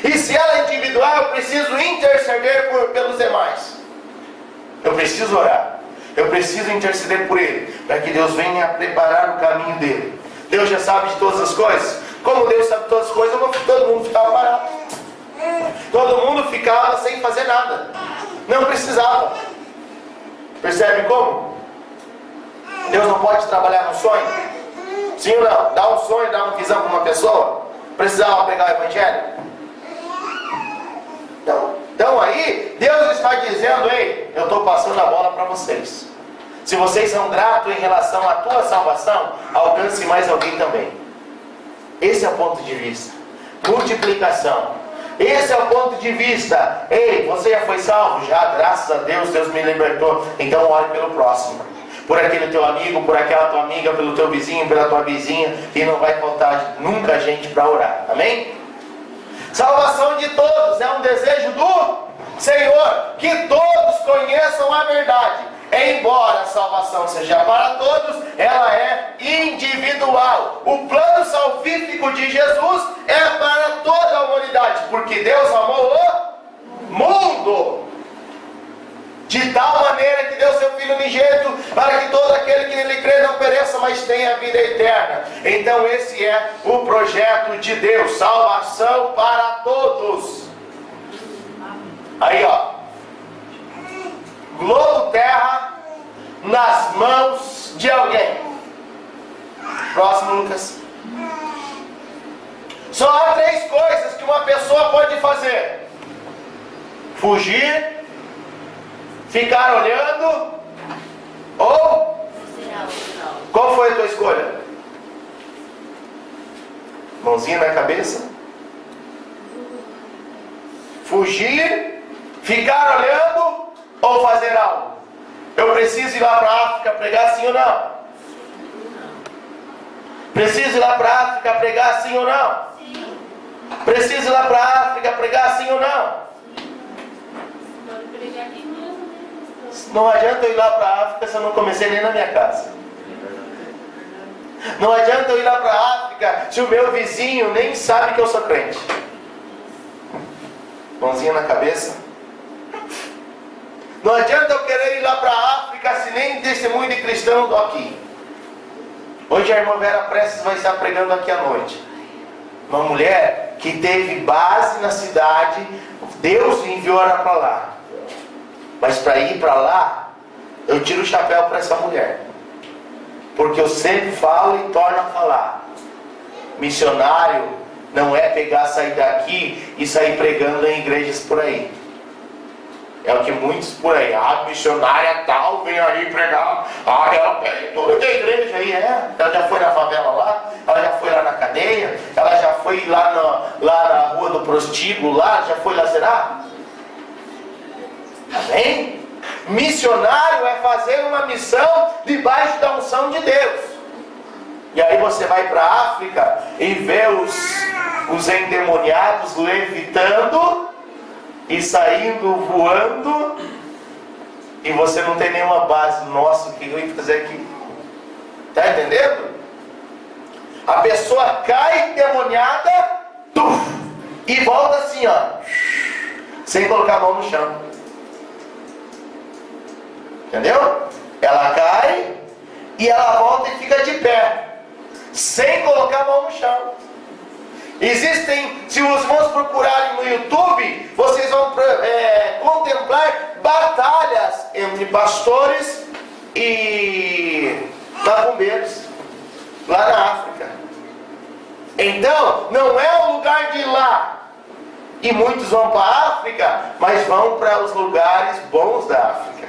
E se ela é individual, eu preciso interceder pelos demais. Eu preciso orar. Eu preciso interceder por ele, para que Deus venha preparar o caminho dele. Deus já sabe de todas as coisas. Como Deus sabe de todas as coisas, todo mundo ficava parado. Todo mundo ficava sem fazer nada. Não precisava. Percebe como? Deus não pode trabalhar no sonho? Sim ou não? Dar um sonho, dar uma visão para uma pessoa? Precisava pregar o evangelho? Não. Então aí, Deus está dizendo: ei, eu estou passando a bola para vocês. Se vocês são gratos em relação à tua salvação, alcance mais alguém também. Esse é o ponto de vista. Multiplicação. Esse é o ponto de vista. Ei, você já foi salvo? Já, graças a Deus, Deus me libertou. Então ore pelo próximo. Por aquele teu amigo, por aquela tua amiga, pelo teu vizinho, pela tua vizinha. E não vai faltar nunca gente para orar. Amém? Salvação de todos é um desejo do Senhor, que todos conheçam a verdade. Embora a salvação seja para todos, ela é individual. O plano salvífico de Jesus é para toda a humanidade, porque Deus amou o mundo de tal maneira que deu seu Filho unigênito, para que todo aquele que nele crê não pereça, mas tenha a vida eterna. Então esse é o projeto de Deus, salvação para todos. Aí ó, globo terra nas mãos de alguém. Próximo, Lucas. Só há 3 coisas que uma pessoa pode fazer: fugir, ficar olhando, ou... Qual foi a tua escolha? Mãozinha na cabeça. Fugir, ficar olhando ou fazer algo? Eu preciso ir lá para a África pregar, sim ou não? Preciso ir lá para a África pregar, sim ou não? Sim. Preciso ir lá para a África pregar, sim ou não? Pode pregar aqui mesmo, né, pastor? Não adianta eu ir lá para a África se eu não comecei nem na minha casa. Não adianta eu ir lá para a África se o meu vizinho nem sabe que eu sou crente. Mãozinha na cabeça. Não adianta eu querer ir lá para a África se nem testemunho de cristão estou aqui. Hoje a irmã Vera Prestes vai estar pregando aqui à noite. Uma mulher que teve base na cidade, Deus enviou ela para lá. Mas para ir para lá, eu tiro o chapéu para essa mulher. Porque eu sempre falo e torno a falar. Missionário não é sair daqui e sair pregando em igrejas por aí. É o que muitos por aí, missionária tal, vem aí pregar, ela pega toda a igreja aí, ela já foi na favela lá, ela já foi lá na cadeia, ela já foi lá na rua do prostíbulo lá, já foi lá, será? Amém? Missionário é fazer uma missão debaixo da unção de Deus. E aí você vai para a África e vê os endemoniados levitando e saindo voando, e você não tem nenhuma base. Nossa, o que eu ia fazer aqui? Está entendendo? A pessoa cai endemoniada e volta assim, ó, sem colocar a mão no chão. Entendeu? Ela cai e ela volta e fica de pé, sem colocar a mão no chão. Existem, se os irmãos procurarem no YouTube, vocês vão contemplar batalhas entre pastores e macumbeiros lá na África. Então, não é o lugar de ir lá. E muitos vão para a África, mas vão para os lugares bons da África.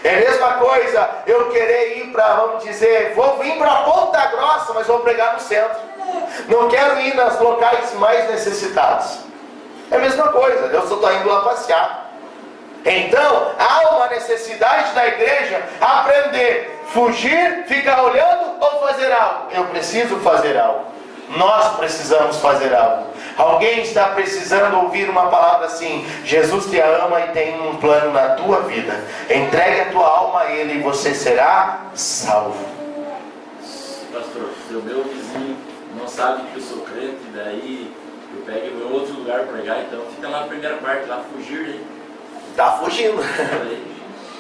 É a mesma coisa eu querer ir para, vamos dizer, vou vir para Ponta Grossa, mas vou pregar no centro. Não quero ir nos locais mais necessitados. É a mesma coisa, eu só estou indo lá passear. Então, há uma necessidade da igreja aprender, fugir, ficar olhando ou fazer algo. Eu preciso fazer algo. Nós precisamos fazer algo. Alguém está precisando ouvir uma palavra assim: Jesus te ama e tem um plano na tua vida. Entregue a tua alma a Ele e você será salvo. Pastor, se o meu vizinho não sabe que eu sou crente, daí eu pego em meu outro lugar para pregar, então fica lá na primeira parte, lá fugir, né? Está fugindo.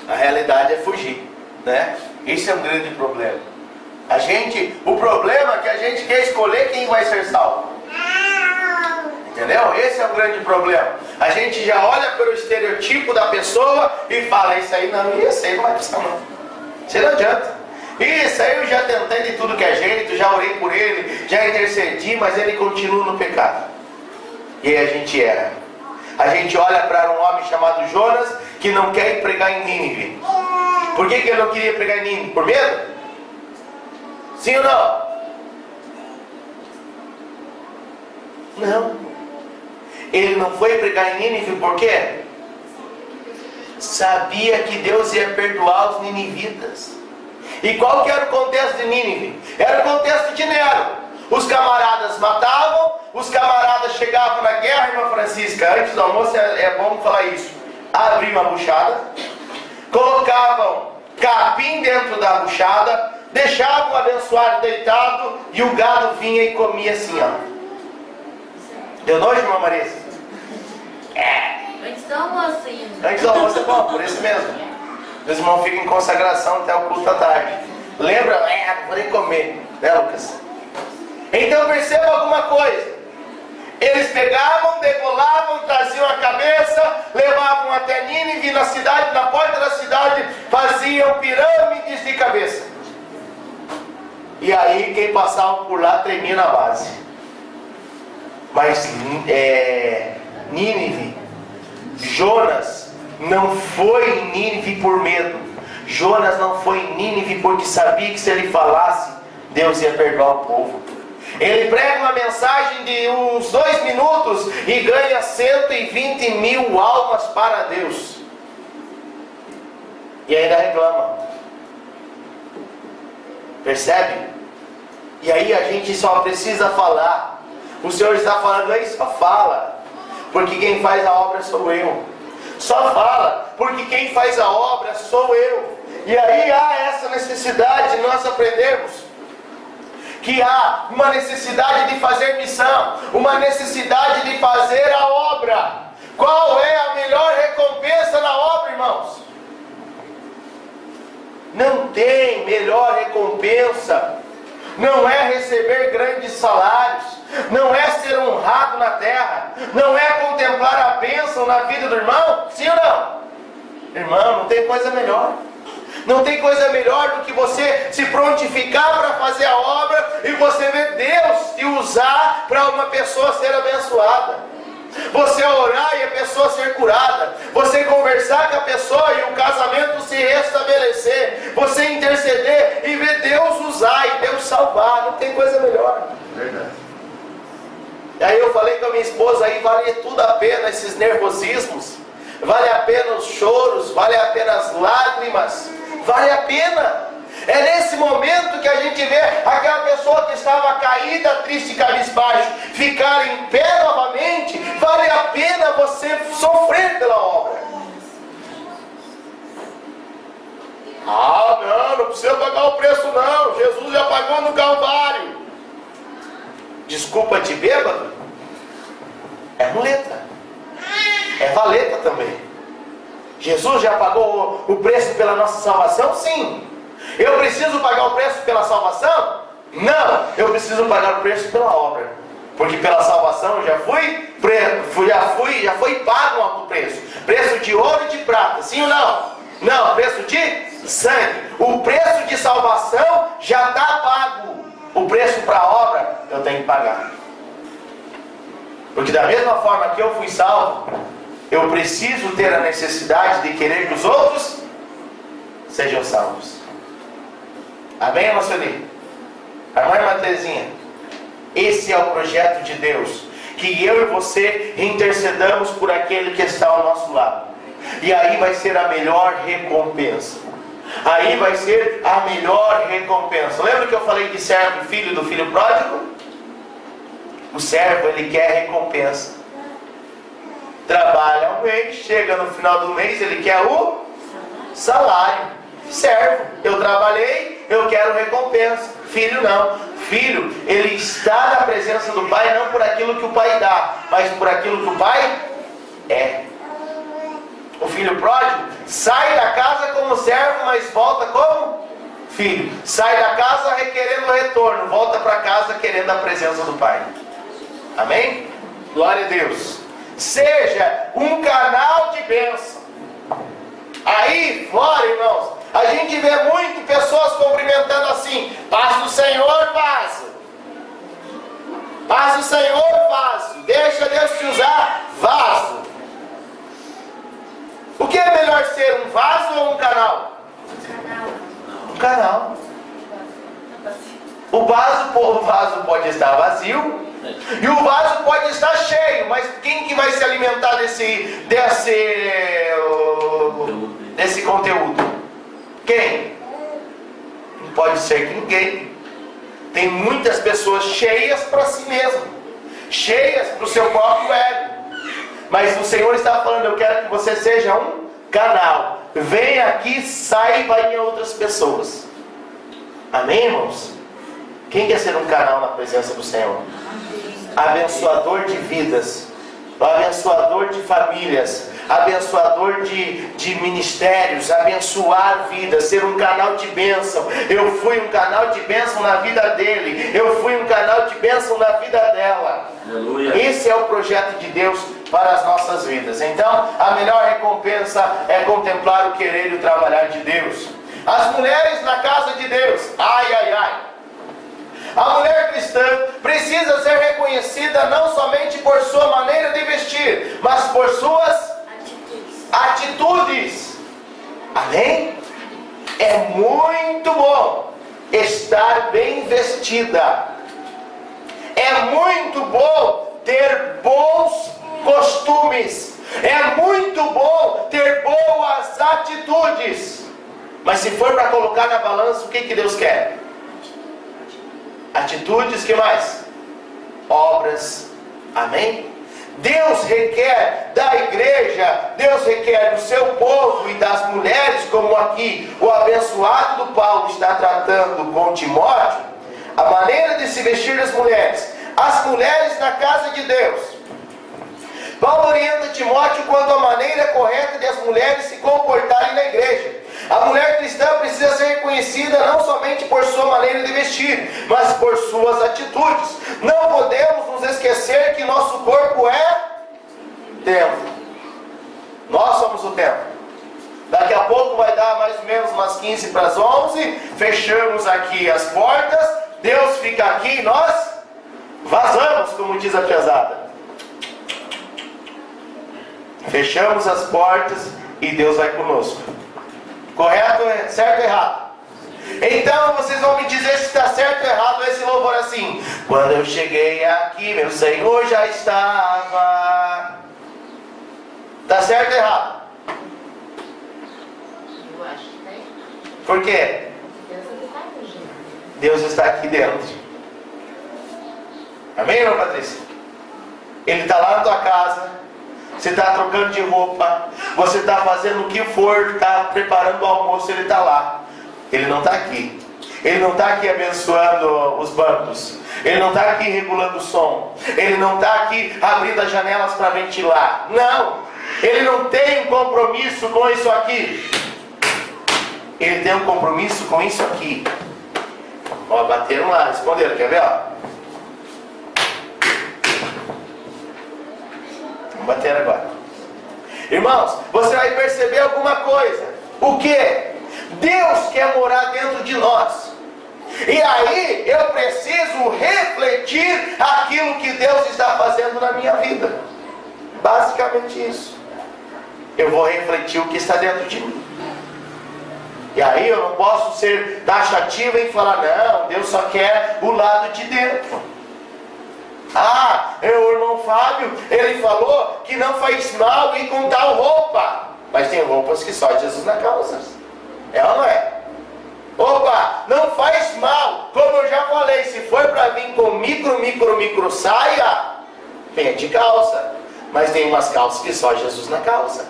A realidade é fugir, né? Isso é um grande problema. O problema é que a gente quer escolher quem vai ser salvo. Entendeu? Esse é o grande problema. A gente já olha pelo estereotipo da pessoa e fala: isso aí não, isso aí não vai precisar não. Isso aí não adianta. Isso aí eu já tentei de tudo que é jeito, já orei por ele, já intercedi, mas ele continua no pecado. E aí a gente erra. A gente olha para um homem chamado Jonas, que não quer ir pregar em Nínive. Por que ele não queria pregar em Nínive? Por medo? Sim ou não? Não. Ele não foi pregar em Nínive por quê? Sabia que Deus ia perdoar os ninivitas. E qual que era o contexto de Nínive? Era o contexto de Nero. Os camaradas matavam, os camaradas chegavam na guerra, irmã Francisca, antes do almoço é bom falar isso. Abriam a buchada, colocavam capim dentro da buchada, deixavam o abençoado deitado e o gado vinha e comia assim, ó. Deu nojo, irmã Marisa? Antes do almoço ainda. Antes do almoço é bom, por isso mesmo. Os irmãos ficam em consagração até o culto da tarde. Lembra? Não vou nem comer, né, Lucas? Então perceba alguma coisa. Eles pegavam, degolavam, traziam a cabeça, levavam até Nínive, na cidade, na porta da cidade, faziam pirâmides de cabeça. E aí quem passava por lá tremia na base. Mas Nínive, Jonas não foi em Nínive por medo. Jonas não foi em Nínive porque sabia que se ele falasse, Deus ia perdoar o povo. Ele prega uma mensagem de uns 2 minutos e ganha 120 mil almas para Deus. E ainda reclama. Percebe? E aí a gente só precisa falar. O Senhor está falando aí, só fala. Porque quem faz a obra sou eu. Só fala, porque quem faz a obra sou eu. E aí há essa necessidade de nós aprendermos que há uma necessidade de fazer missão, uma necessidade de fazer a obra. Qual é a melhor recompensa na obra, irmãos? Não tem melhor recompensa. Não é receber grandes salários, não é ser honrado na terra, não é contemplar a bênção na vida do irmão, sim ou não? Irmão, não tem coisa melhor. Não tem coisa melhor do que você se prontificar para fazer a obra e você ver Deus te usar para uma pessoa ser abençoada. Você orar e a pessoa ser curada. Você conversar com a pessoa e o casamento se restabelecer. Você interceder e ver Deus usar e Deus salvar. Não tem coisa melhor. Verdade. E aí eu falei com a minha esposa aí, vale tudo a pena esses nervosismos. Vale a pena os choros, vale a pena as lágrimas. Vale a pena. É nesse momento que a gente vê aquela pessoa que estava caída, triste, cabisbaixo, ficar em pé novamente. Vale a pena você sofrer pela obra. Não precisa pagar o preço não. Jesus já pagou no Calvário. Desculpa de bêbado? É muleta. É valeta também. Jesus já pagou o preço pela nossa salvação? Sim. Eu preciso pagar o preço pela salvação? Não. Eu preciso pagar o preço pela obra. Porque pela salvação eu já foi pago um alto preço. Preço de ouro e de prata, sim ou não? Não, preço de sangue. O preço de salvação já está pago. O preço para a obra eu tenho que pagar. Porque da mesma forma que eu fui salvo, eu preciso ter a necessidade de querer que os outros sejam salvos. Amém, irmã Sueli? Amém, irmã Terezinha? Esse é o projeto de Deus. Que eu e você intercedamos por aquele que está ao nosso lado. E aí vai ser a melhor recompensa. Aí vai ser a melhor recompensa. Lembra que eu falei de servo e filho do filho pródigo? O servo, ele quer recompensa. Trabalha um mês, chega no final do mês, ele quer o salário. Servo, eu trabalhei, eu quero recompensa. Filho não. Filho, ele está na presença do pai não por aquilo que o pai dá, mas por aquilo que o pai é. O filho pródigo sai da casa como servo, mas volta como filho. Sai da casa requerendo o retorno, volta para casa querendo a presença do pai. Amém? Glória a Deus. Seja um canal de bênção. Aí fora, irmãos, a gente vê muito pessoas cumprimentando assim: paz do Senhor, vaso. Paz do Senhor, vaso. Deixa Deus te usar, vaso. O que é melhor ser, um vaso ou um canal? Um canal. O vaso pode estar vazio e o vaso pode estar cheio, mas quem que vai se alimentar desse conteúdo? Quem? Não pode ser ninguém. Tem muitas pessoas cheias para si mesmo, cheias para o seu próprio ego. Mas o Senhor está falando: eu quero que você seja um canal. Vem aqui, sai e vai em outras pessoas. Amém, irmãos? Quem quer ser um canal na presença do Senhor? Abençoador de vidas, abençoador de famílias, abençoador de ministérios, abençoar vidas, ser um canal de bênção. Eu fui um canal de bênção na vida dele, eu fui um canal de bênção na vida dela. Aleluia. Esse é o projeto de Deus para as nossas vidas. Então, a melhor recompensa é contemplar o querer e o trabalhar de Deus. As mulheres na casa de Deus, ai, ai, ai. A mulher cristã precisa ser reconhecida não somente por sua maneira de vestir, mas por suas atitudes. Amém? É muito bom estar bem vestida. É muito bom ter bons costumes. É muito bom ter boas atitudes. Mas se for para colocar na balança, o que Deus quer? Atitudes, que mais? Obras. Amém? Deus requer da igreja, Deus requer do seu povo e das mulheres, como aqui o abençoado do Paulo está tratando com Timóteo, a maneira de se vestir das mulheres. As mulheres na casa de Deus. Paulo orienta Timóteo quanto à maneira correta de as mulheres se comportarem na igreja. A mulher cristã precisa ser reconhecida não somente por sua maneira de vestir, mas por suas atitudes. Não podemos nos esquecer que nosso corpo é templo. Nós somos o templo. Daqui a pouco vai dar mais ou menos umas 15 para as 11. Fechamos aqui as portas. Deus fica aqui e nós vazamos, como diz a pesada. Fechamos as portas e Deus vai conosco. Correto? Certo ou errado? Então vocês vão me dizer se está certo ou errado esse louvor assim: quando eu cheguei aqui, meu Senhor já estava. Está certo ou errado? Eu acho que tem. Por quê? Deus está aqui dentro. Amém, irmã Patrícia? Ele está lá na tua casa. Você está trocando de roupa, você está fazendo o que for, está preparando o almoço, Ele está lá. Ele não está aqui. Ele não está aqui abençoando os bancos. Ele não está aqui regulando o som. Ele não está aqui abrindo as janelas para ventilar. Não! Ele não tem um compromisso com isso aqui. Ele tem um compromisso com isso aqui. Ó, bateram lá, responderam, quer ver? Ó? Vamos bater agora. Irmãos, você vai perceber alguma coisa. O que? Deus quer morar dentro de nós. E aí eu preciso refletir aquilo que Deus está fazendo na minha vida. Basicamente isso. Eu vou refletir o que está dentro de mim. E aí eu não posso ser taxativo em falar, não, Deus só quer o lado de dentro. Ah, o irmão Fábio, ele falou que não faz mal ir com tal roupa. Mas tem roupas que só Jesus na calça. É ou não é? Opa, não faz mal. Como eu já falei, se for para vir com micro saia, venha de calça. Mas tem umas calças que só Jesus na calça.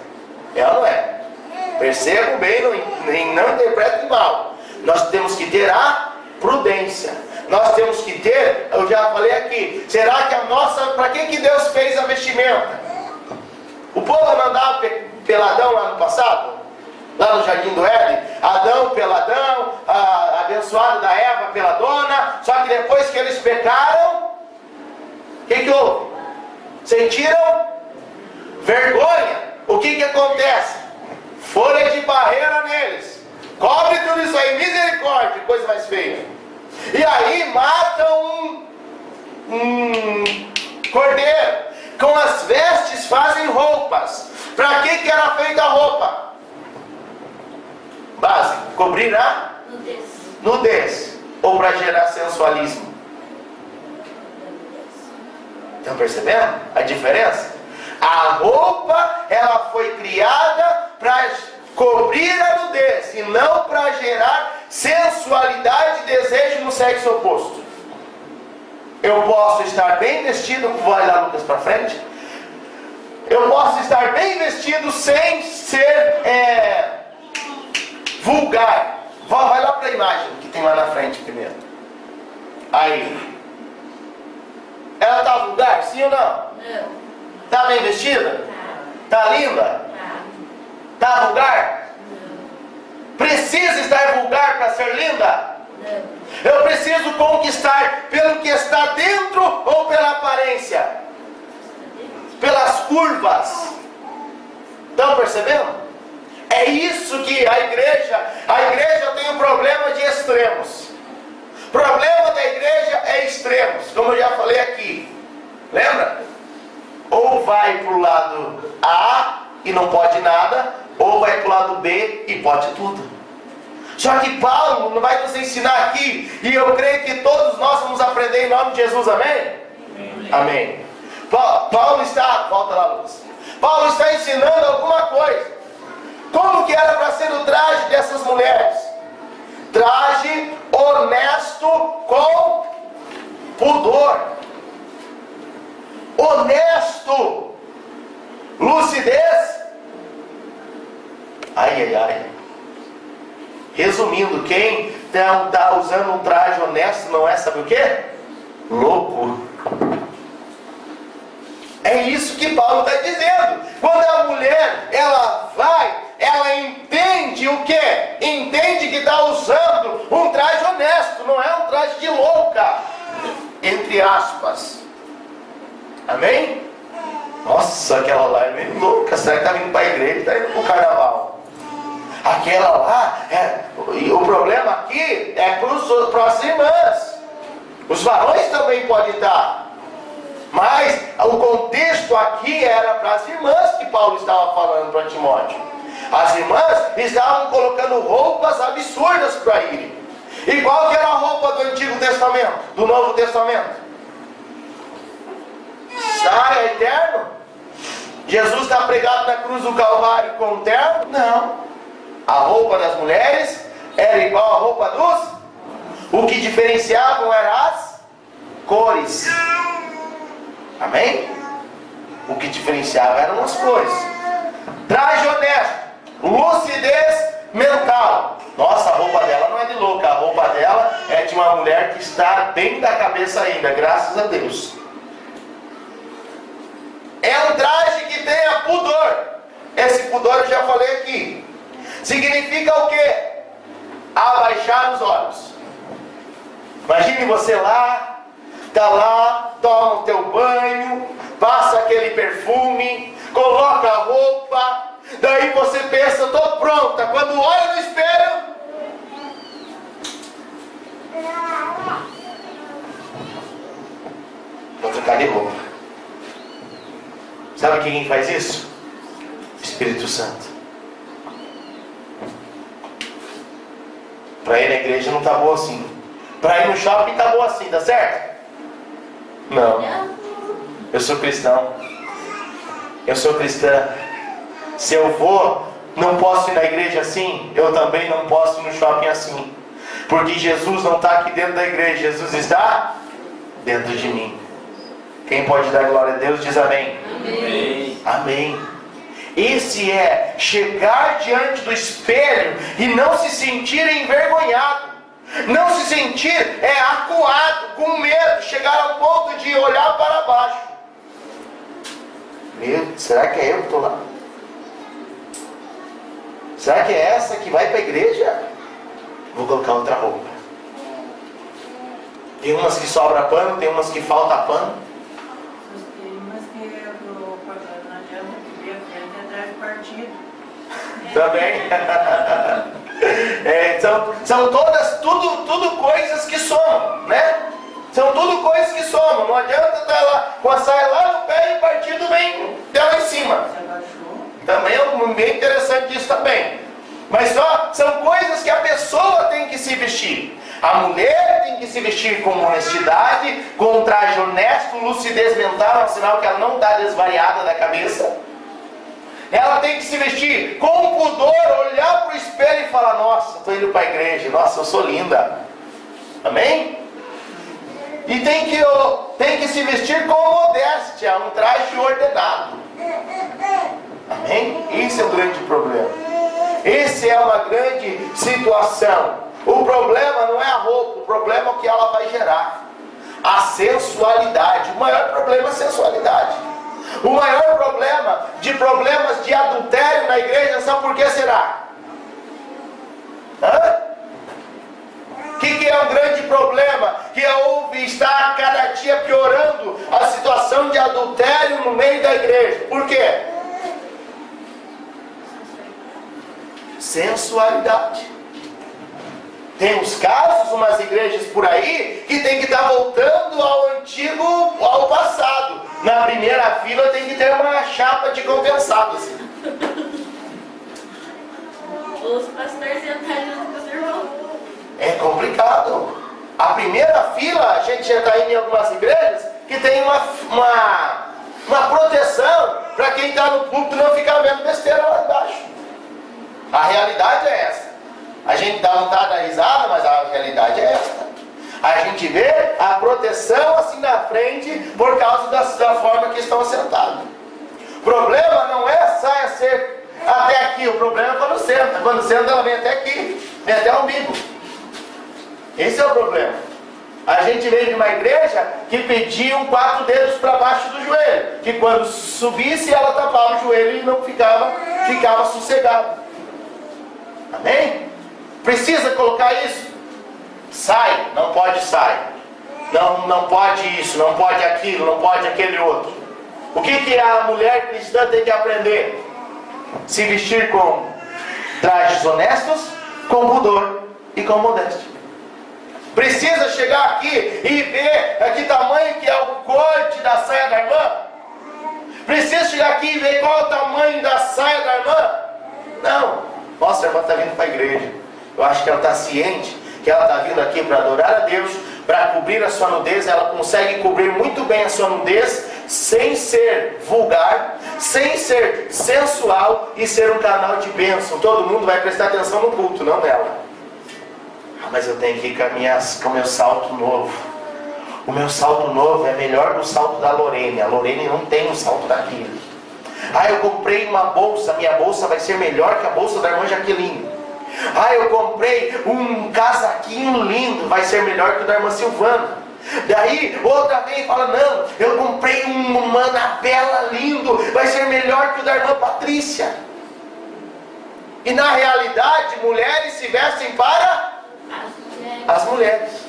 É ou não é? Percebam bem, não interpretem mal. Nós temos que ter a prudência. Nós temos que ter, eu já falei aqui, será que a nossa, para que Deus fez a vestimenta? O povo andava peladão lá no passado? Lá no Jardim do Éden? Adão peladão, a abençoada da Eva peladona. Só que depois que eles pecaram, o que houve? Sentiram vergonha. O que acontece? Folha de barreira neles. Cobre tudo isso aí, misericórdia, coisa mais feia. E aí matam um cordeiro. Com as vestes fazem roupas. Para que era feita a roupa? Básico, cobrir a nudez. Ou para gerar sensualismo. Estão percebendo a diferença? A roupa, ela foi criada para cobrir a nudez e não para gerar sensualidade e desejo no sexo oposto. Eu posso estar bem vestido, vai lá Lucas para frente. Eu posso estar bem vestido sem ser vulgar. Vai lá para a imagem que tem lá na frente primeiro. Aí. Ela está vulgar, sim ou não? Não. Está bem vestida? Está linda? Está vulgar? Não. Precisa estar vulgar para ser linda? Não. Eu preciso conquistar pelo que está dentro ou pela aparência? Pelas curvas. Estão percebendo? É isso que a igreja tem um problema de extremos. O problema da igreja é extremos, como eu já falei aqui. Lembra? Ou vai para o lado A e não pode nada, ou vai para o lado B e pode tudo. Só que Paulo não vai nos ensinar aqui, e eu creio que todos nós vamos aprender em nome de Jesus, amém? Amém. Paulo está, volta lá, Lucas. Paulo está ensinando alguma coisa. Como que era para ser o traje dessas mulheres? Traje honesto com pudor. Honesto. Lucidez. Ai. Resumindo, quem está usando um traje honesto não é, sabe o quê? Louco. É isso que Paulo está dizendo. Quando a mulher, ela entende o quê? Entende que está usando um traje honesto, não é um traje de louca. Entre aspas. Amém? Nossa, aquela lá é meio louca. Será que está vindo para a igreja e está indo para o carnaval? Aquela lá, e o problema aqui é para as irmãs. Os varões também podem estar. Mas o contexto aqui era para as irmãs que Paulo estava falando para Timóteo. As irmãs estavam colocando roupas absurdas para irem. E qual que era a roupa do Antigo Testamento? Do Novo Testamento? Saia eterno? Jesus está pregado na cruz do Calvário com um terno? Não. A roupa das mulheres era igual à roupa dos? O que diferenciavam eram as cores. Amém? O que diferenciava eram as cores. Traje honesto, lucidez mental. Nossa, a roupa dela não é de louca. A roupa dela é de uma mulher que está bem da cabeça ainda, graças a Deus. É um traje que tenha pudor. Esse pudor eu já falei aqui. Significa o quê? Abaixar os olhos. Imagine você lá, está lá, toma o teu banho, passa aquele perfume, coloca a roupa, daí você pensa, estou pronta. Quando olha no espelho, vou trocar de roupa. Sabe quem faz isso? Espírito Santo. Para ir na igreja não está boa assim. Para ir no shopping está boa assim, tá certo? Não. Eu sou cristão. Eu sou cristã. Se eu vou, não posso ir na igreja assim, eu também não posso ir no shopping assim. Porque Jesus não está aqui dentro da igreja, Jesus está dentro de mim. Quem pode dar glória a Deus diz amém. Amém. Amém. Esse é chegar diante do espelho e não se sentir envergonhado, não se sentir acuado, com medo, chegar ao ponto de olhar para baixo. Será que é eu que estou lá? Será que é essa que vai para a igreja? Vou colocar outra roupa. Tem umas que sobra pano, tem umas que falta pano. Tem umas que não adianta que ver a frente atrás do partido. Também. São todas, tudo coisas que somam, né? São tudo coisas que somam. Não adianta estar lá com a saia lá no pé e o partido vem lá em cima. Se abaixou. Também é bem interessante isso também. Mas são coisas que a pessoa tem que se vestir. A mulher tem que se vestir com honestidade, com um traje honesto, lucidez mental, é um sinal que ela não está desvariada da cabeça. Ela tem que se vestir com pudor, olhar para o espelho e falar, nossa, estou indo para a igreja, nossa, eu sou linda. Amém? E tem que se vestir com modéstia, um traje ordenado. Amém? Isso é um grande problema. Essa é uma grande situação. O problema não é a roupa, o problema é o que ela vai gerar. A sensualidade. O maior problema é a sensualidade. O maior problema de problemas de adultério na igreja, sabe por que será? O que é um grande problema? Que está cada dia piorando a situação de adultério no meio da igreja. Por quê? Sensualidade. Tem uns casos, umas igrejas por aí, que tem que estar voltando ao antigo, ao passado. Na primeira fila tem que ter uma chapa de compensados. Os pastores entrarem com os irmãos. É complicado. A primeira fila, a gente já está indo em algumas igrejas, que tem uma proteção para quem está no púlpito não ficar vendo besteira lá embaixo. A realidade é essa. A gente dá vontade de dar risada, mas a realidade é essa. A gente vê a proteção assim na frente por causa da forma que estão assentados. O problema não é a saia ser até aqui, o problema é quando senta. Quando senta ela vem até aqui, vem até o umbigo. Esse é o problema. A gente veio de uma igreja que pediam 4 dedos para baixo do joelho, que quando subisse ela tapava o joelho e não ficava sossegado. Amém? Precisa colocar isso? Sai, não pode sair. Não pode isso, não pode aquilo, não pode aquele outro. O que a mulher cristã tem que aprender? Se vestir com trajes honestos, com pudor e com modéstia. Precisa chegar aqui e ver que tamanho que é o corte da saia da irmã? Precisa chegar aqui e ver qual é o tamanho da saia da irmã? Não. Nossa, a irmã está vindo para a igreja. Eu acho que ela está ciente que ela está vindo aqui para adorar a Deus, para cobrir a sua nudez. Ela consegue cobrir muito bem a sua nudez sem ser vulgar, sem ser sensual e ser um canal de bênção. Todo mundo vai prestar atenção no culto, não nela. Mas eu tenho que ir com o meu salto novo. O meu salto novo é melhor do salto da Lorene. A Lorene não tem um salto daquele. Eu comprei uma bolsa, minha bolsa vai ser melhor que a bolsa da irmã Jaqueline. Eu comprei um casaquinho lindo, vai ser melhor que o da irmã Silvana. Daí outra vez fala, não, eu comprei uma manabela lindo, vai ser melhor que o da irmã Patrícia. E na realidade, mulheres se vestem para as mulheres.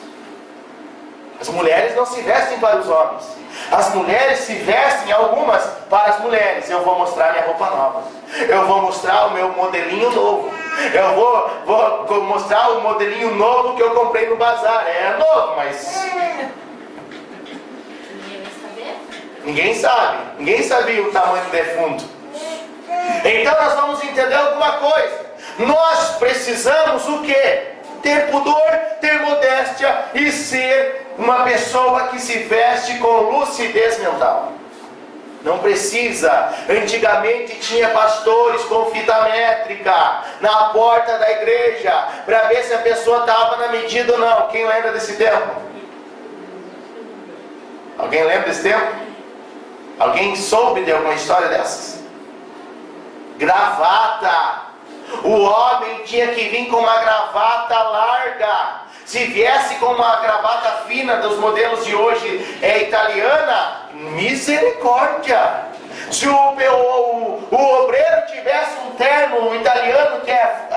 As mulheres não se vestem para os homens. As mulheres se vestem, algumas, para as mulheres. Eu vou mostrar minha roupa nova. Eu vou mostrar o meu modelinho novo. Eu vou mostrar o modelinho novo que eu comprei no bazar. É novo, mas ninguém sabe. Ninguém sabia o tamanho do defunto. Então nós vamos entender alguma coisa. Nós precisamos o quê? Ter pudor, ter modéstia e ser uma pessoa que se veste com lucidez mental. Não precisa. Antigamente tinha pastores com fita métrica na porta da igreja para ver se a pessoa estava na medida ou não. Quem lembra desse tempo? Alguém lembra desse tempo? Alguém soube de alguma história dessas? Gravata. O homem tinha que vir com uma gravata larga. Se viesse com uma gravata fina dos modelos de hoje, italiana, misericórdia. Se o obreiro tivesse um terno italiano que é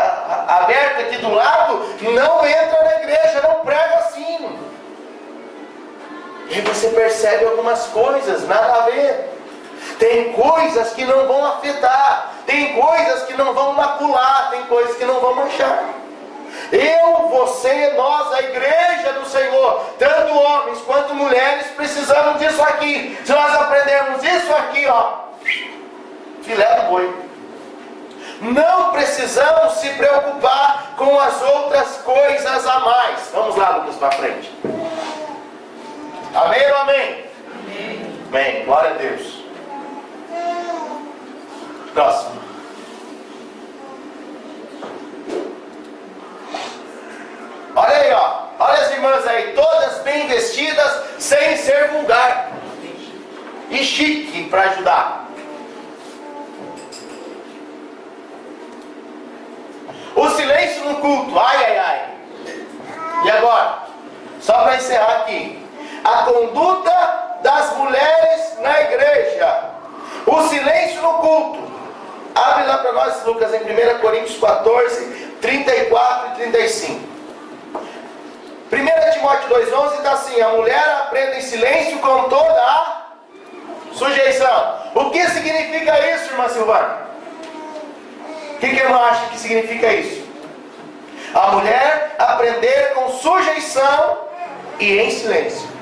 aberto aqui do lado, não entra na igreja, não prega assim. E você percebe algumas coisas, nada a ver. Tem coisas que não vão afetar, tem coisas que não vão macular, tem coisas que não vão manchar. Eu, você, nós, a igreja do Senhor, tanto homens quanto mulheres, precisamos disso aqui. Se nós aprendermos isso aqui, filé do boi. Não precisamos se preocupar com as outras coisas a mais. Vamos lá, Lucas, para frente. Amém ou amém? Amém. Amém. Glória a Deus. Próximo. Olha aí, olha as irmãs aí, todas bem vestidas, sem ser vulgar e chique para ajudar. O silêncio no culto, ai. E agora? Só para encerrar aqui, a conduta das mulheres na igreja. O silêncio no culto. Abre lá para nós, Lucas, em 1 Coríntios 14, 34 e 35. 1 Timóteo 2,11 está assim: a mulher aprende em silêncio com toda a sujeição. O que significa isso, irmã Silvana? O que a irmã acha que significa isso? A mulher aprender com sujeição e em silêncio.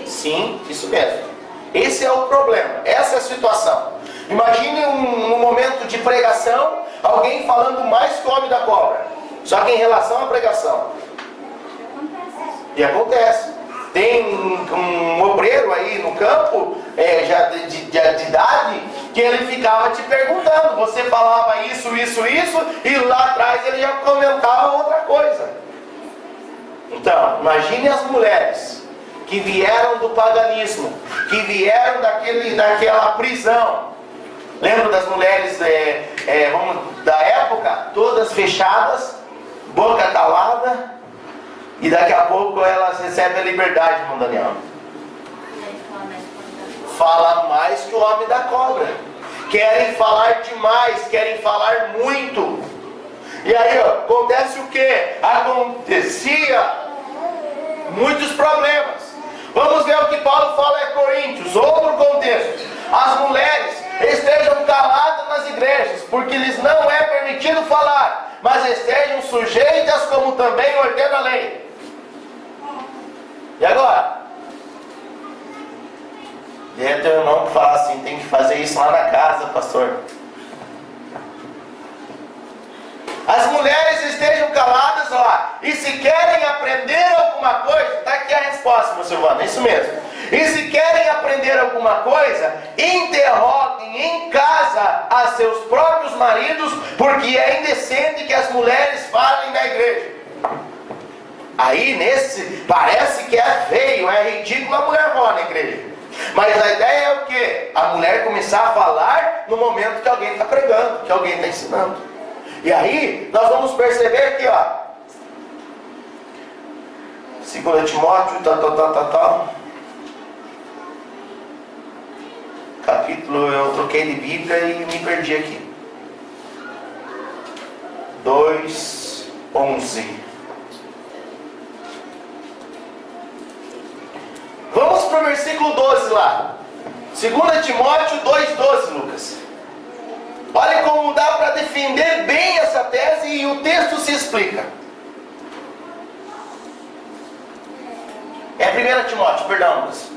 Sim, isso mesmo. Esse é o problema, essa é a situação. Imagine um momento de pregação, alguém falando mais que o homem da cobra, só que em relação à pregação. E acontece. Tem um obreiro aí no campo, já de idade, que ele ficava te perguntando. Você falava isso, e lá atrás ele já comentava outra coisa. Então, imagine as mulheres que vieram do paganismo, que vieram daquela prisão. Lembra das mulheres da época? Todas fechadas, boca calada, e daqui a pouco elas recebem a liberdade, irmão Daniel. Fala mais que o homem da cobra. Querem falar demais, querem falar muito. E aí, acontece o que? Acontecia muitos problemas. Vamos ver o que Paulo fala em Coríntios, outro contexto. As mulheres estejam caladas nas igrejas, porque lhes não é permitido falar, mas estejam sujeitas como também ordena a lei. E agora? E teu irmão que fala assim, tem que fazer isso lá na casa, pastor. As mulheres estejam caladas lá. E se querem aprender alguma coisa, está aqui a resposta, meu Silvano, é isso mesmo. E se querem aprender alguma coisa, interroguem em casa a seus próprios maridos, porque é indecente que as mulheres falem na igreja. Aí parece que é feio, é ridículo a mulher falar na igreja. Mas a ideia é o quê? A mulher começar a falar no momento que alguém está pregando, que alguém está ensinando. E aí, nós vamos perceber que, 2 Timóteo, capítulo, eu troquei de Bíblia e me perdi aqui. 2:11. Vamos para o versículo 12 lá. 2 Timóteo 2:12, Lucas. Olha como dá para defender bem essa tese e o texto se explica. É 1 Timóteo, perdão, Lucas.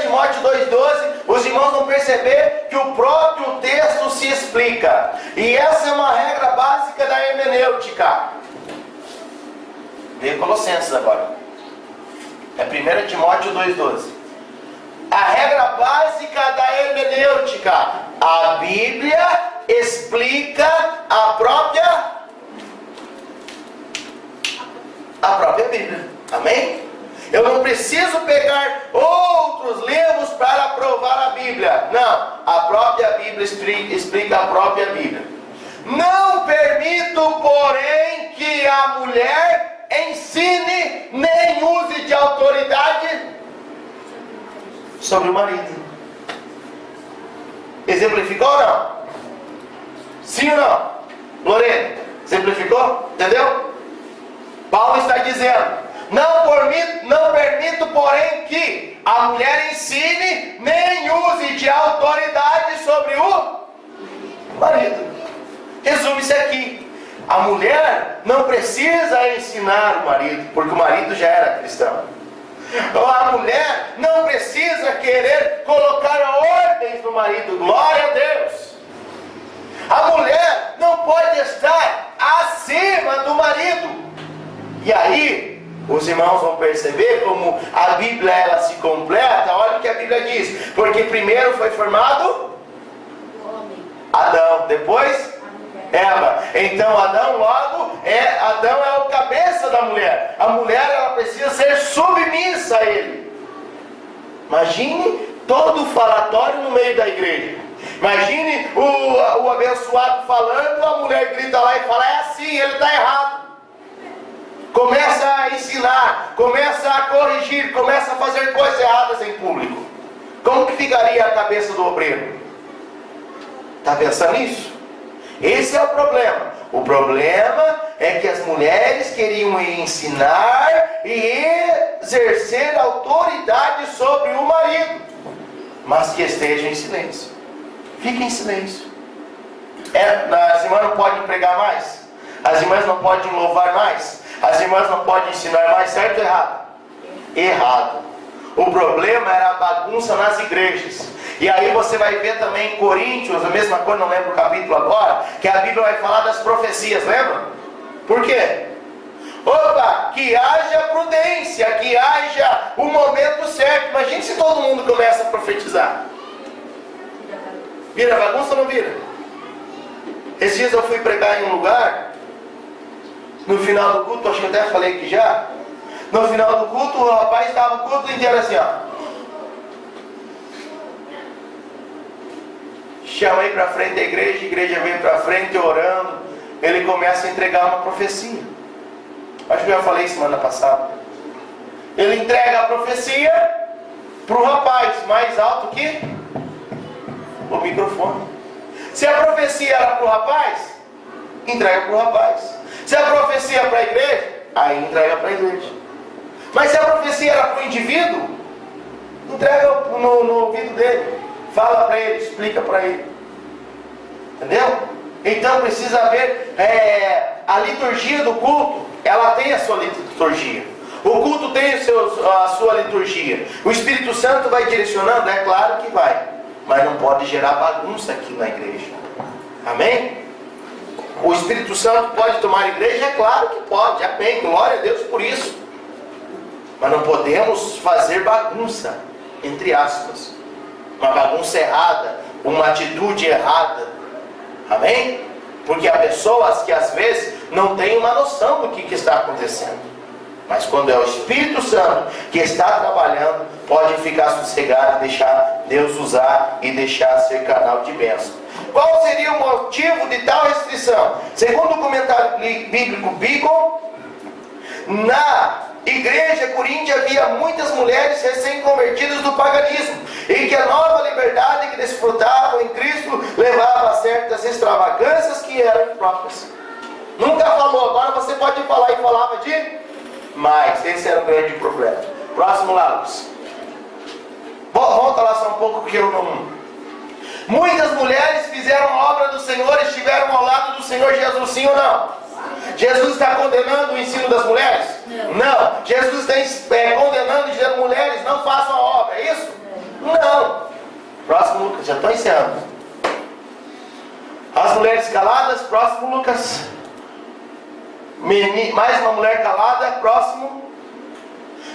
Timóteo 2:12, os irmãos vão perceber que o próprio texto se explica. E essa é uma regra básica da hermenêutica. Leia Colossenses agora. É 1 Timóteo 2:12. A regra básica da hermenêutica. A Bíblia explica a própria Bíblia. Amém? Eu não preciso pegar outros livros para provar a Bíblia. Não, a própria Bíblia explica a própria Bíblia. Não permito, porém, que a mulher ensine nem use de autoridade sobre o marido. Exemplificou ou não? Sim ou não? Lorena, exemplificou? Entendeu? Paulo está dizendo: não permito, porém, que a mulher ensine nem use de autoridade sobre o marido. Resume-se aqui: a mulher não precisa ensinar o marido, porque o marido já era cristão. A mulher não precisa querer colocar ordens no marido. Glória a Deus. A mulher não pode estar acima do marido. E aí os irmãos vão perceber como a Bíblia ela se completa. Olha o que a Bíblia diz: porque primeiro foi formado Adão, depois Eva. Então Adão Adão é o cabeça da mulher. A mulher ela precisa ser submissa a ele. Imagine todo o falatório no meio da igreja. Imagine o abençoado falando, a mulher grita lá e fala: é assim, ele está errado. Começa a ensinar, começa a corrigir, começa a fazer coisas erradas em público. Como que ficaria a cabeça do obreiro? Está pensando nisso? Esse é o problema. O problema é que as mulheres queriam ensinar e exercer autoridade sobre o marido, mas que estejam em silêncio. Fiquem em silêncio. As irmãs não podem pregar mais? As irmãs não podem louvar mais? As irmãs não podem ensinar mais? Certo ou errado? Errado. O problema era a bagunça nas igrejas. E aí você vai ver também em Coríntios, a mesma coisa, não lembro o capítulo agora, que a Bíblia vai falar das profecias, lembra? Por quê? Opa, que haja prudência, que haja o momento certo. Imagine se todo mundo começa a profetizar. Vira bagunça ou não vira? Esses dias eu fui pregar em um lugar, no final do culto, acho que até falei aqui já. No final do culto, o rapaz estava o culto inteiro assim, ó. Chamei para frente a igreja veio para frente orando. Ele começa a entregar uma profecia. Acho que eu já falei semana passada. Ele entrega a profecia para o rapaz, mais alto que o microfone. Se a profecia era para o rapaz, entrega para o rapaz. Se a profecia é para a igreja, aí entrega para a igreja. Mas se a profecia era para o indivíduo, entrega no ouvido dele. Fala para ele, explica para ele. Entendeu? Então precisa haver a liturgia do culto. Ela tem a sua liturgia. O culto tem a sua liturgia. O Espírito Santo vai direcionando? É claro que vai. Mas não pode gerar bagunça aqui na igreja. Amém? O Espírito Santo pode tomar a igreja? É claro que pode. Amém. Glória a Deus por isso. Mas não podemos fazer bagunça, entre aspas. Uma bagunça errada, uma atitude errada. Amém? Porque há pessoas que às vezes não têm uma noção do que está acontecendo. Mas quando é o Espírito Santo que está trabalhando, pode ficar sossegado e deixar Deus usar e deixar ser canal de bênção. qual seria o motivo de tal restrição? Segundo o comentário bíblico Beacon, na igreja coríntia havia muitas mulheres recém-convertidas do paganismo, e que a nova liberdade que desfrutavam em Cristo levava a certas extravagâncias que eram impróprias. Nunca falou, agora você pode falar, e falava de mais. Esse era um grande problema. Próximo lá, Luz. Volta lá só um pouco que eu não... Muitas mulheres fizeram a obra do Senhor e estiveram ao lado do Senhor Jesus, sim ou não? Jesus está condenando o ensino das mulheres? Não. Jesus está condenando e dizendo, mulheres, não façam a obra, é isso? Não. Próximo, Lucas, já estou encerrando. As mulheres caladas, próximo, Lucas. Mais uma mulher calada, próximo.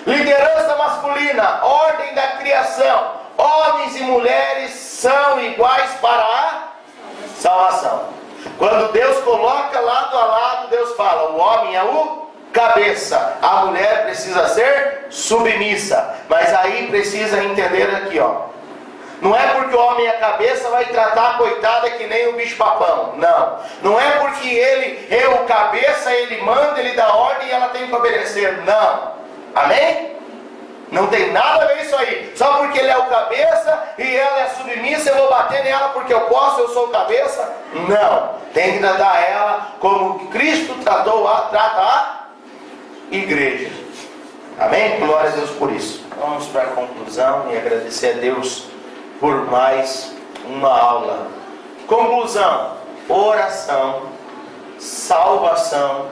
Liderança masculina, ordem da criação. Homens e mulheres são iguais para a salvação. Quando Deus coloca lado a lado, Deus fala, o homem é o cabeça, a mulher precisa ser submissa. Mas aí precisa entender aqui, ó. Não é porque o homem é cabeça, vai tratar a coitada que nem o bicho papão. Não. Não é porque ele é o cabeça, ele manda, ele dá ordem e ela tem que obedecer. Não. Amém? Não tem nada a ver isso aí. Só porque ele é o cabeça e ela é submissa, eu vou bater nela porque eu posso, eu sou o cabeça? Não. Tem que tratar ela como Cristo trata a igreja. Amém? Glória a Deus por isso. Vamos para a conclusão e agradecer a Deus por mais uma aula. Conclusão: oração, salvação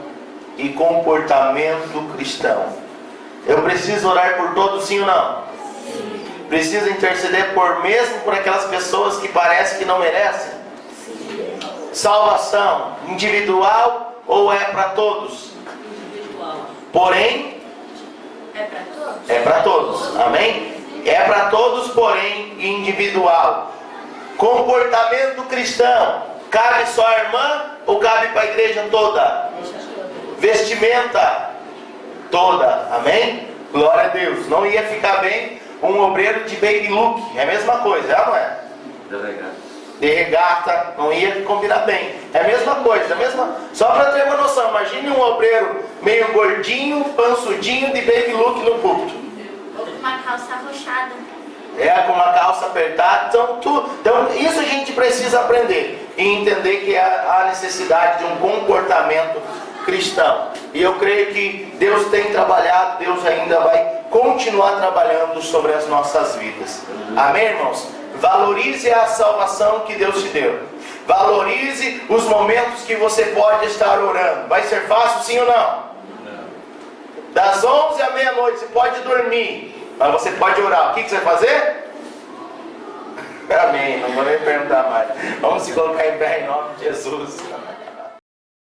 e comportamento cristão. Eu preciso orar por todos, sim ou não? Sim. Preciso interceder mesmo por aquelas pessoas que parecem que não merecem? Sim. Salvação individual ou é para todos? Individual. Porém, é para todos. É para todos. Amém? É para todos, porém individual. Comportamento cristão. Cabe só a irmã ou cabe para a igreja toda? Vestimenta toda. Amém? Glória a Deus. Não ia ficar bem um obreiro de baby look. É a mesma coisa, não é? De regata. Não ia combinar bem. É a mesma coisa. Só para ter uma noção. Imagine um obreiro meio gordinho, pançudinho, de baby look no púlpito. Ou com uma calça arrochada. Com uma calça apertada. Então, isso a gente precisa aprender. E entender que há necessidade de um comportamento cristão. E eu creio que Deus tem trabalhado, Deus ainda vai continuar trabalhando sobre as nossas vidas. Amém, irmãos? Valorize a salvação que Deus te deu. Valorize os momentos que você pode estar orando. Vai ser fácil, sim ou não? Das 11 à meia-noite você pode dormir, mas você pode orar. O que você vai fazer? Amém. Não vou nem perguntar mais. Vamos se colocar em pé em nome de Jesus.